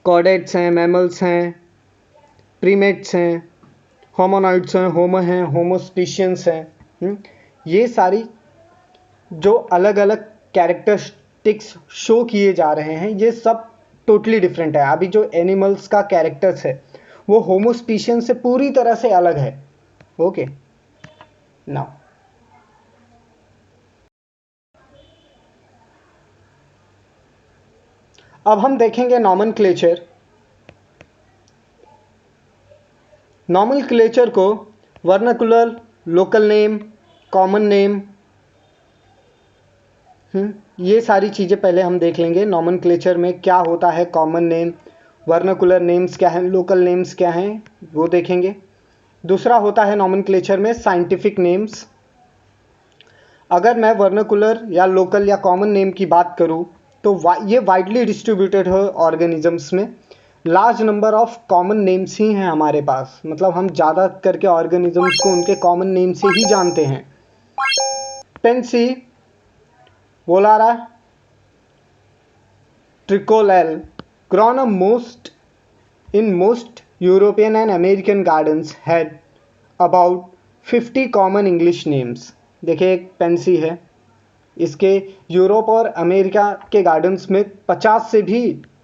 कॉर्डेट्स हैं, मैमल्स हैं, प्रीमेट्स हैं, होमोनॉइड्स हैं, होमो हैं, होमोस्पीशियंस हैं। ये सारी जो अलग अलग कैरेक्टरिस्टिक्स शो किए जा रहे हैं, ये सब टोटली डिफरेंट है। अभी जो एनिमल्स का कैरेक्टर्स है वो होमोस्पीशियन से पूरी तरह से अलग है। ओके, नाउ अब हम देखेंगे नॉमेनक्लेचर। नॉमेनक्लेचर को vernacular, local name, common name, ये सारी चीज़ें पहले हम देख लेंगे। नॉमेनक्लेचर में क्या होता है, कॉमन नेम, वर्नाकुलर नेम्स क्या हैं, लोकल नेम्स क्या हैं, वो देखेंगे। दूसरा होता है नॉमेनक्लेचर में साइंटिफिक नेम्स। अगर मैं वर्नाकुलर या लोकल या कॉमन नेम की बात करूं तो ये वाइडली डिस्ट्रीब्यूटेड है ऑर्गेनिजम्स में। Large number of common names ही हैं हमारे पास, मतलब हम ज़्यादा करके ऑर्गेनिजम्स को उनके कॉमन नेम से ही जानते हैं। Pansy, viola, tricolor, grown up in most European and American gardens had about 50 common English names। देखिए एक पेंसी है, इसके यूरोप और अमेरिका के गार्डन्स में 50 से भी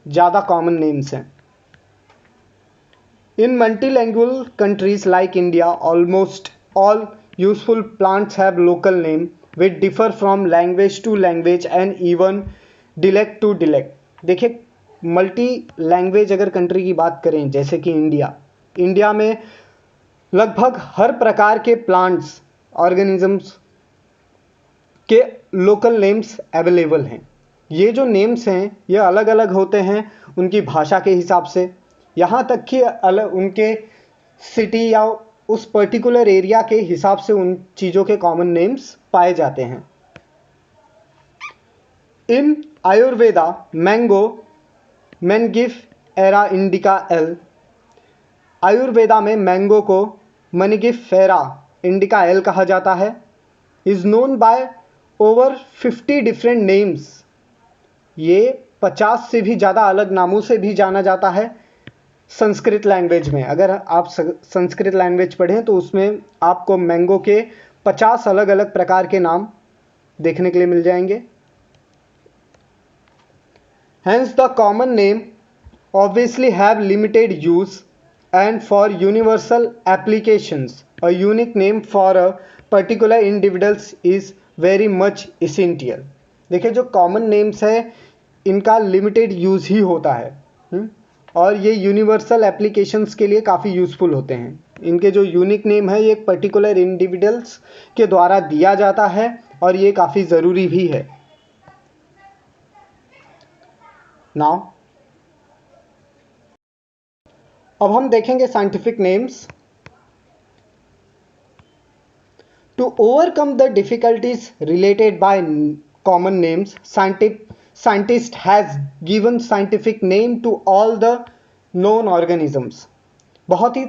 ज़्यादा कॉमन नेम्स हैं। In multilingual countries like India, almost all useful plants have local name which differ from language to language and even dialect to dialect। देखिए मल्टी लैंग्वेज अगर कंट्री की बात करें जैसे कि इंडिया में लगभग हर प्रकार के प्लांट्स, ऑर्गेनिजम्स के लोकल नेम्स अवेलेबल हैं। ये जो नेम्स हैं ये अलग अलग होते हैं उनकी भाषा के हिसाब से, यहाँ तक कि अलग उनके सिटी या उस पर्टिकुलर एरिया के हिसाब से उन चीज़ों के कॉमन नेम्स पाए जाते हैं। In Ayurveda mango mangifera indica L, Ayurveda में मैंगो को मैनगिफेरा इंडिका एल कहा जाता है। Is known by over 50 different names, ये 50 से भी ज़्यादा अलग नामों से भी जाना जाता है संस्कृत लैंग्वेज में। अगर आप संस्कृत लैंग्वेज पढ़ें तो उसमें आपको मैंगो के 50 अलग अलग प्रकार के नाम देखने के लिए मिल जाएंगे। Hence the common name obviously have limited use and for universal applications a unique name for a particular individuals is very much essential। देखिए जो कॉमन नेम्स है इनका लिमिटेड यूज़ ही होता है और ये यूनिवर्सल एप्लीकेशंस के लिए काफ़ी यूज़फुल होते हैं। इनके जो यूनिक नेम है ये एक पर्टिकुलर इंडिविजुअल्स के द्वारा दिया जाता है और ये काफ़ी ज़रूरी भी है। नाउ अब हम देखेंगे scientific names. To overcome the difficulties related by common names, scientist has given scientific name to all the known organisms। बहुत ही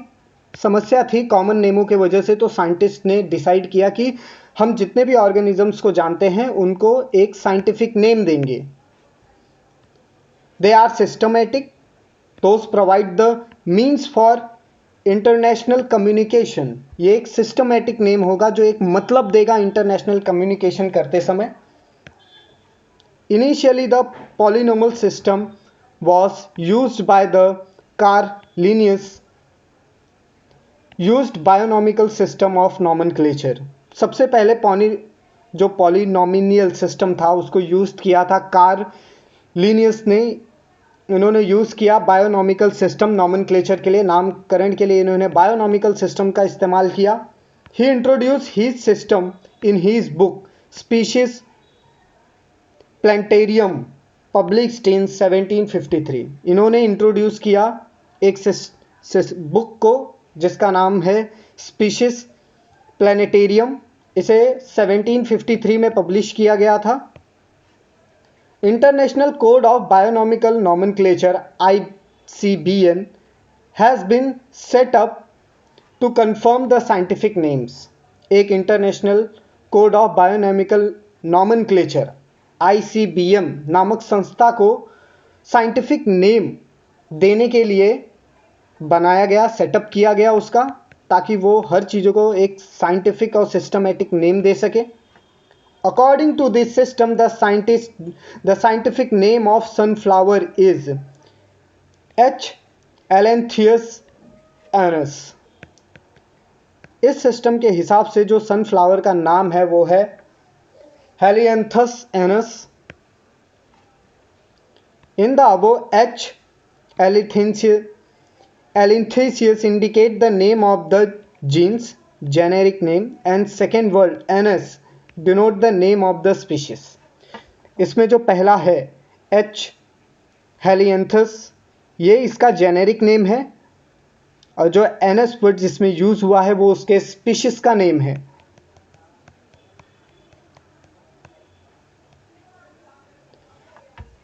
समस्या थी कॉमन नेमों के वजह से, तो साइंटिस्ट ने डिसाइड किया कि हम जितने भी ऑर्गेनिजम्स को जानते हैं उनको एक साइंटिफिक नेम देंगे। They are systematic, those provide the means for international communication। ये एक सिस्टमेटिक नेम होगा जो एक मतलब देगा इंटरनेशनल कम्युनिकेशन करते समय। Initially the polynomial system was used by the Carl Linnaeus used binomial system of nomenclature. सबसे पहले जो पॉलिनोमियल सिस्टम था उसको यूज किया था कार्ल लिनियस ने। इन्होंने यूज़ किया बायोनॉमिकल सिस्टम नॉमेनक्लेचर के लिए, नामकरण के लिए इन्होंने बायोनॉमिकल सिस्टम का इस्तेमाल किया। He introduce his system in his book species plantarum published in 1753। इन्होंने इंट्रोड्यूस किया एक बुक को जिसका नाम है स्पीशीज प्लानेटेरियम। इसे 1753 में पब्लिश किया गया था। International Code of Bionomical Nomenclature (ICBN) has been set up to confirm the scientific names। एक international code of binomial nomenclature ICBM नामक संस्था को साइंटिफिक नेम देने के लिए बनाया गया, सेटअप किया गया उसका, ताकि वो हर चीज़ों को एक साइंटिफिक और सिस्टमेटिक नेम दे सके। According to this system the scientific name of sunflower is H helianthus annuus. इस सिस्टम के हिसाब से जो सनफ्लावर का नाम है वो है Helianthus anus. In the above, H. elenthisius indicate the name of the genus, generic name, and second word NS denote the name of the species. इसमें जो पहला है H. हेलियंथस ये इसका जेनेरिक नेम है और जो NS वर्ड जिसमें यूज हुआ है वो उसके स्पीशीज का नेम है।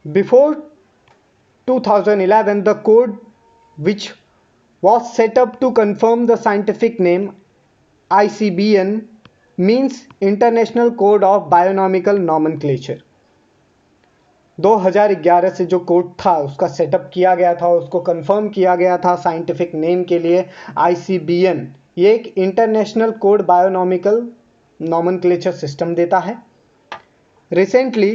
Before 2011, the code which was set up to confirm the scientific name ICBN means International Code of Bionomical Nomenclature। 2011 से जो कोड था उसका सेटअप किया गया था, उसको कंफर्म किया गया था साइंटिफिक नेम के लिए ICBN। ये एक इंटरनेशनल कोड बायोनॉमिकल नॉमेनक्लेचर सिस्टम देता है। Recently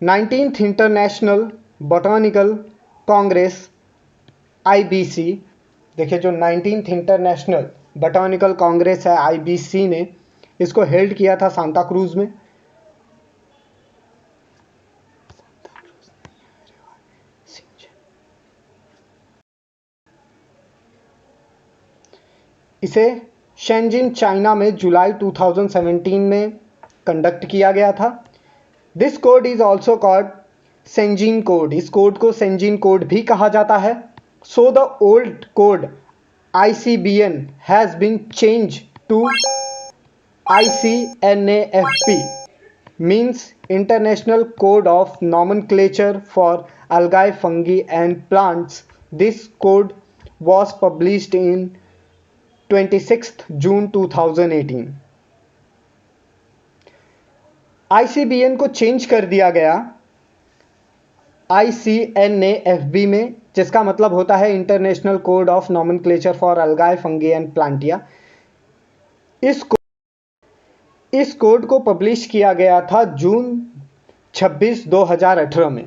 19th international botanical Congress IBC, देखिए जो 19th इंटरनेशनल बॉटनिकल कांग्रेस है IBC ने इसको हेल्ड किया था सांता क्रूज में। इसे शेंजिन चाइना में जुलाई 2017 में कंडक्ट किया गया था। This code is also called Shenzhen code. इस कोड को सेंजिन कोड भी कहा जाता है। So the old code ICBN has been change to ICNAFP means International Code of Nomenclature for Algae, Fungi and Plants. This code was published in 26th June 2018। ICBN को change कर दिया गया ICNAFB में, जिसका मतलब होता है international code of nomenclature for algae, fungi and plantae. इस कोड को पब्लिश किया गया था जून 26, 2018 में।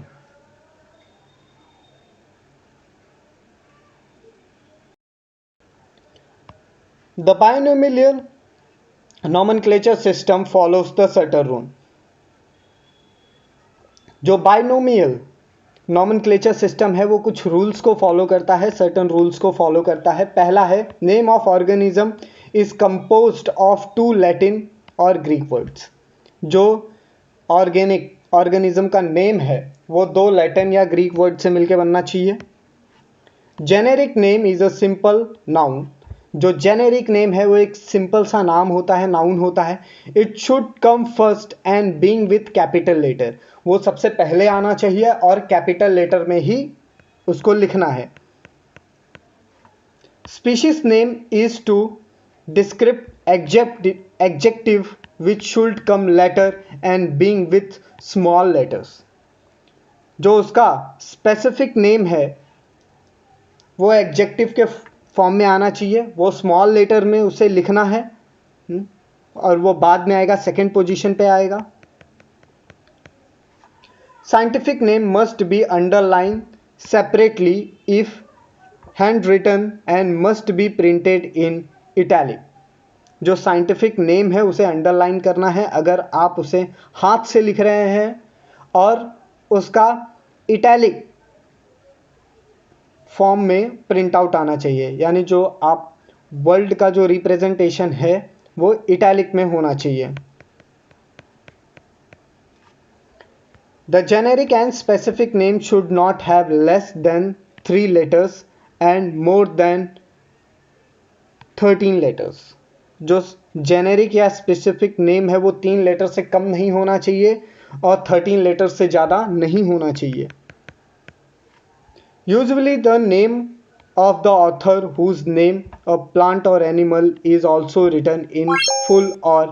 The binomial nomenclature system follows the certain rule. जो बायनोमियल नॉमेनक्लेचर सिस्टम है वो कुछ रूल्स को फॉलो करता है, सर्टेन रूल्स को फॉलो करता है। पहला है name of organism is composed of 2 Latin और ग्रीक वर्ड्स। जो ऑर्गेनिज्म का नेम है वो 2 लैटिन या ग्रीक वर्ड से मिलकर बनना चाहिए। Generic name is a simple noun. जो जेनेरिक नेम है वो एक सिंपल सा नाम होता है, नाउन होता है। It should come first and being with capital letter. वो सबसे पहले आना चाहिए और कैपिटल लेटर में ही उसको लिखना है। Species name is to descript adjective which should come later and being with small letters. जो उसका स्पेसिफिक नेम है वो एडजेक्टिव के फॉर्म में आना चाहिए, वो स्मॉल लेटर में उसे लिखना है और वो बाद में आएगा, सेकंड पोजीशन पे आएगा। Scientific name must be underline separately if hand written and must be printed in italic. जो साइंटिफिक नेम है उसे अंडरलाइन करना है अगर आप उसे हाथ से लिख रहे हैं, और उसका इटैलिक फॉर्म में प्रिंट आउट आना चाहिए, यानी जो आप वर्ल्ड का जो रिप्रेजेंटेशन है वो इटैलिक में होना चाहिए। The generic and specific name should not have less than 3 letters and more than 13 letters. जो जेनेरिक या स्पेसिफिक नेम है वो 3 लेटर से कम नहीं होना चाहिए और 13 लेटर से ज़्यादा नहीं होना चाहिए। Usually the name of the author whose name a plant or animal is also written in full or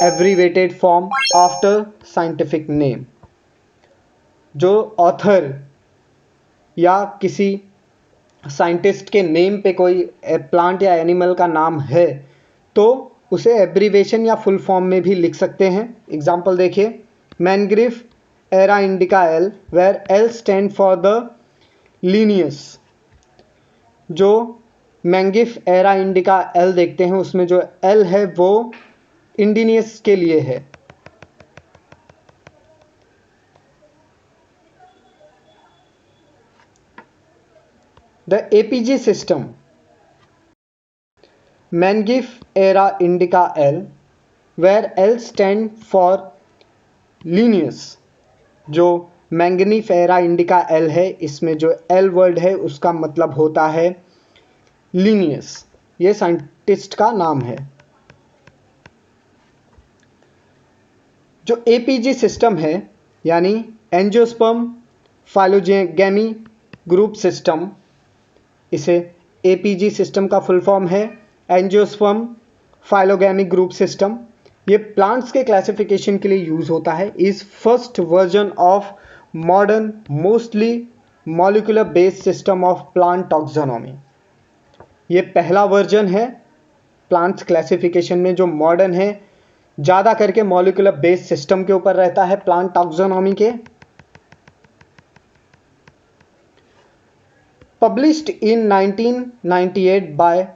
abbreviated form after scientific name। जो ऑथर या किसी साइंटिस्ट के नेम पे कोई प्लांट या एनिमल का नाम है तो उसे एब्रीवेशन या फुल फॉर्म में भी लिख सकते हैं। एग्जाम्पल देखिए, mangifera indica L, where L stand for the Linnaeus. जो मैंगिफ एरा इंडिका एल देखते हैं उसमें जो एल है वो इंडिनियस के लिए है। The APG system, mangifera indica L, where L stand for Linnaeus. जो मैंगनीफ एरा इंडिका एल है, इसमें जो एल वर्ड है उसका मतलब होता है लीनियस। ये साइंटिस्ट का नाम है। जो एपीजी सिस्टम है यानी एंजियोस्पर्म फाइलोगेमी ग्रुप सिस्टम, इसे एपीजी सिस्टम का फुल फॉर्म है एंजियोस्पर्म फाइलोगेमी ग्रुप सिस्टम। ये प्लांट्स के क्लासिफिकेशन के लिए यूज होता है। Is first version of modern mostly molecular based system of plant taxonomy. ये पहला वर्जन है प्लांट्स क्लासिफिकेशन में जो मॉडर्न है, ज़्यादा करके मॉलिक्यूलर बेस्ड सिस्टम के ऊपर रहता है प्लांट टॉक्सोनॉमी के। Published in 1998 by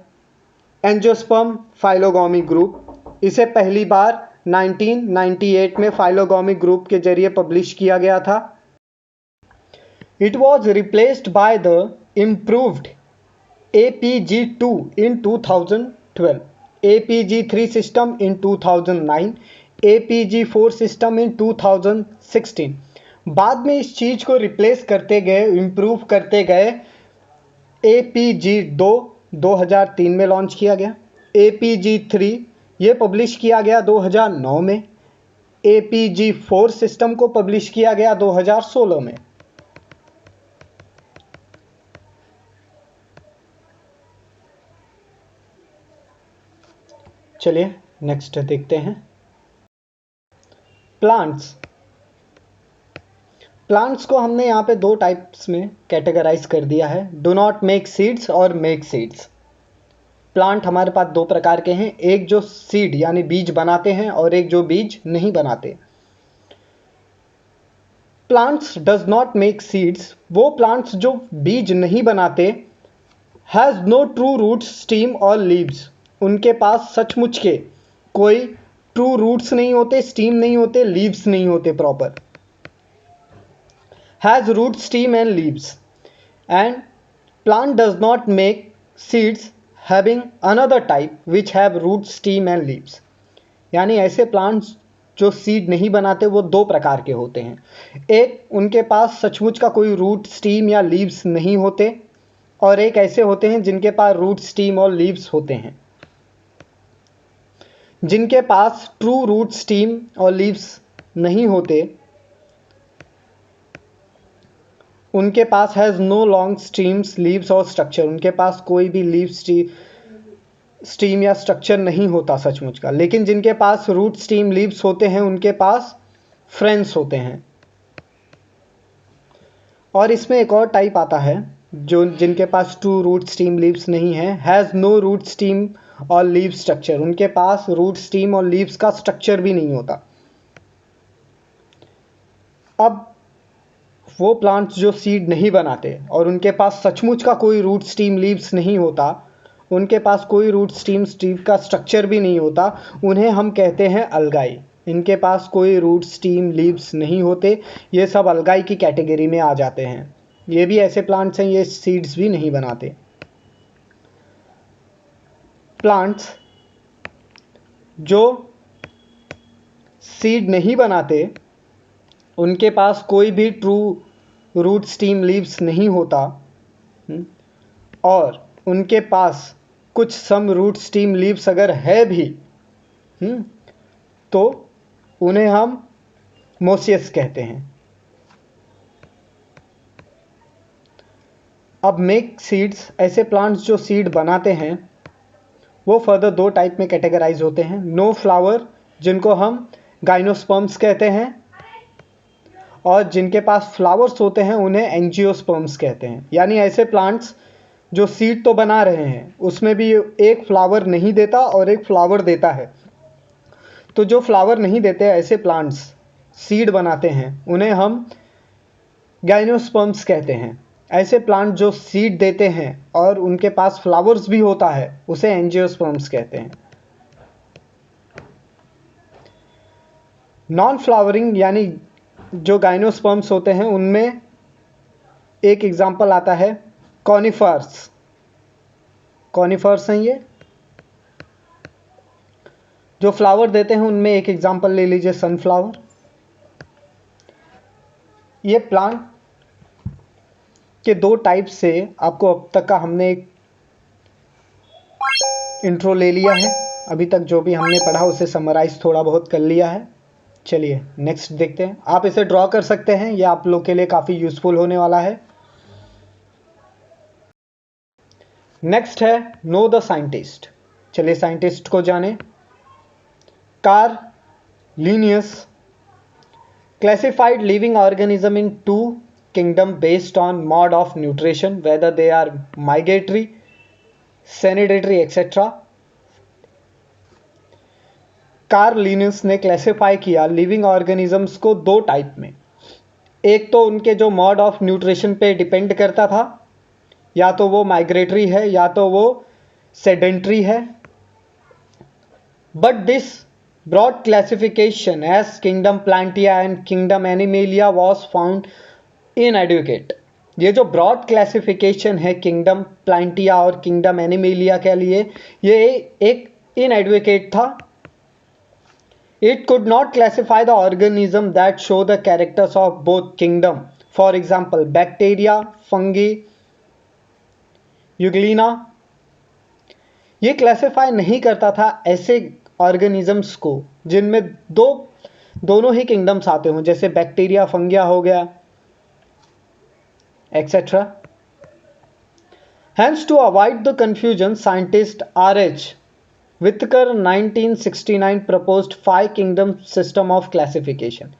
angiosperm phylogeny group. इसे पहली बार 1998 में फाइलोगेमी ग्रुप के जरिए पब्लिश किया गया था। It was replaced by the improved APG2 in 2012, APG3 system in 2009, APG4 system in 2016। बाद में इस चीज़ को रिप्लेस करते गए, इम्प्रूव करते गए। APG2 2003 में लॉन्च किया गया, APG3 ये पब्लिश किया गया 2009 में, APG4 सिस्टम को पब्लिश किया गया 2016 में। चलिए नेक्स्ट देखते हैं। प्लांट्स को हमने यहाँ पे दो टाइप्स में कैटेगराइज कर दिया है, डू नॉट मेक सीड्स और मेक सीड्स। प्लांट हमारे पास दो प्रकार के हैं, एक जो सीड यानी बीज बनाते हैं और एक जो बीज नहीं बनाते। Plants does not make seeds, वो प्लांट्स जो बीज नहीं बनाते, has no true roots stem और लीव्स। उनके पास सचमुच के कोई ट्रू रूट्स नहीं होते, स्टीम नहीं होते, लीव्स नहीं होते proper. Has root stem and leaves. And plant does not make seeds having another type which have root stem and leaves. यानी ऐसे प्लांट्स जो सीड नहीं बनाते वो दो प्रकार के होते हैं। एक, उनके पास सचमुच का कोई रूट स्टीम या लीव्स नहीं होते, और एक ऐसे होते हैं जिनके पास रूट स्टीम और लीव्स होते हैं। जिनके पास ट्रू रूट स्टीम और लीव्स नहीं होते, उनके पास has no long stems leaves और स्ट्रक्चर। उनके पास कोई भी लीव स्टीम या स्ट्रक्चर नहीं होता सचमुच का। लेकिन जिनके पास रूट स्टीम लीव्स होते हैं उनके पास फ्रेंड्स होते हैं। और इसमें एक और टाइप आता है जो जिनके पास ट्रू रूट स्टीम लीव्स नहीं है, हैज़ नो रूट स्टीम और लीव स्ट्रक्चर। उनके पास रूट स्टीम और लीव्स का स्ट्रक्चर भी नहीं होता। अब वो प्लांट्स जो सीड नहीं बनाते और उनके पास सचमुच का कोई रूट स्टीम लीव्स नहीं होता, उनके पास कोई रूट स्टीम का स्ट्रक्चर भी नहीं होता, उन्हें हम कहते हैं अलगाई। इनके पास कोई रूट स्टीम लीव्स नहीं होते, ये सब अलगाई की कैटेगरी में आ जाते हैं। ये भी ऐसे प्लांट्स हैं, ये सीड्स भी नहीं बनाते। प्लांट्स जो सीड नहीं बनाते, उनके पास कोई भी ट्रू रूट स्टीम लीव्स नहीं होता, और उनके पास कुछ सम रूट स्टीम लीव्स अगर है भी, तो उन्हें हम मोसियस कहते हैं। अब मेक सीड्स, ऐसे प्लांट्स जो सीड बनाते हैं वो फर्दर दो टाइप में कैटेगराइज होते हैं। नो फ्लावर, जिनको हम गाइनोस्पर्म्स कहते हैं, और जिनके पास फ्लावर्स होते हैं उन्हें एंजियोस्पर्म्स कहते हैं। यानी ऐसे प्लांट्स जो सीड तो बना रहे हैं उसमें भी एक फ्लावर नहीं देता और एक फ्लावर देता है। तो जो फ्लावर नहीं देते ऐसे प्लांट्स सीड बनाते हैं उन्हें हम गाइनोस्पर्म्स कहते हैं। ऐसे प्लांट जो सीड देते हैं और उनके पास फ्लावर्स भी होता है उसे एंजियोस्पर्म्स कहते हैं। नॉन फ्लावरिंग यानी जो गाइनोस्पर्म्स होते हैं उनमें एक एग्जाम्पल आता है कॉनिफर्स। कॉनिफर्स हैं ये जो फ्लावर देते हैं। उनमें एक एग्जाम्पल ले लीजिए सनफ्लावर। ये प्लांट के दो टाइप से आपको अब तक का हमने एक इंट्रो ले लिया है। अभी तक जो भी हमने पढ़ा उसे समराइज थोड़ा बहुत कर लिया है। चलिए नेक्स्ट देखते हैं। आप इसे ड्रॉ कर सकते हैं, यह आप लोग के लिए काफ़ी यूजफुल होने वाला है। नेक्स्ट है नो द साइंटिस्ट। चलिए साइंटिस्ट को जाने। Karl Linnaeus classified living organism in two kingdom based on mode of nutrition, whether they are migratory, sedentary, etc. Karl Linnaeus ने क्लासिफाई किया लिविंग ऑर्गेनिजम्स को दो टाइप में। एक तो उनके जो मोड ऑफ न्यूट्रिशन पे डिपेंड करता था, या तो वो माइग्रेटरी है या तो वो सेडेंट्री है। But this broad classification as kingdom Plantia and kingdom Animalia was found inadequate। ये जो ब्रॉड क्लासिफिकेशन है किंगडम प्लांटिया और किंगडम एनिमेलिया के लिए, ये एक इनएडुकेट था। It could not classify the organism that show the characters of both kingdom, for example bacteria, fungi, Euglena. ये क्लासिफाई नहीं करता था ऐसे ऑर्गेनिजम्स को जिनमें दोनों ही किंगडम्स आते हों, जैसे बैक्टीरिया, फंगिया हो गया, etcetera. Hence, to avoid the confusion, scientist R.H. Whittaker 1969 proposed five kingdom system of classification।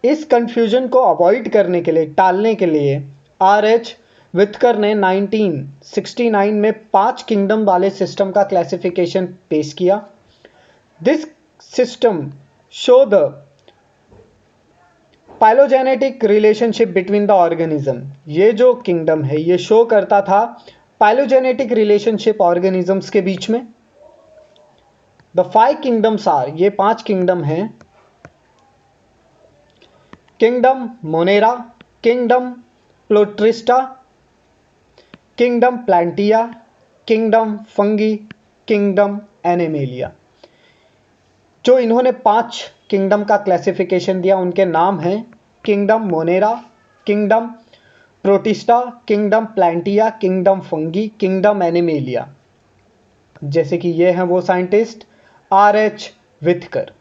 इस कंफ्यूजन को अवॉइड करने के लिए, टालने के लिए R.H. विथकर ने 1969 में 5 किंगडम वाले सिस्टम का क्लासिफिकेशन पेश किया। This system show the phylogenetic relationship between the organism. ये जो किंगडम है ये शो करता था पाइलोजेनेटिक रिलेशनशिप ऑर्गेनिजम्स के बीच में। द 5 किंगडम्स आर, ये 5 किंगडम हैं। Kingdom monera, kingdom protista, kingdom plantae, kingdom fungi, kingdom animalia. जो इन्होंने 5 किंगडम का क्लासिफिकेशन दिया उनके नाम हैं kingdom monera, kingdom protista, kingdom plantae, kingdom fungi, kingdom animalia. जैसे कि ये हैं वो साइंटिस्ट R.H. विथकर।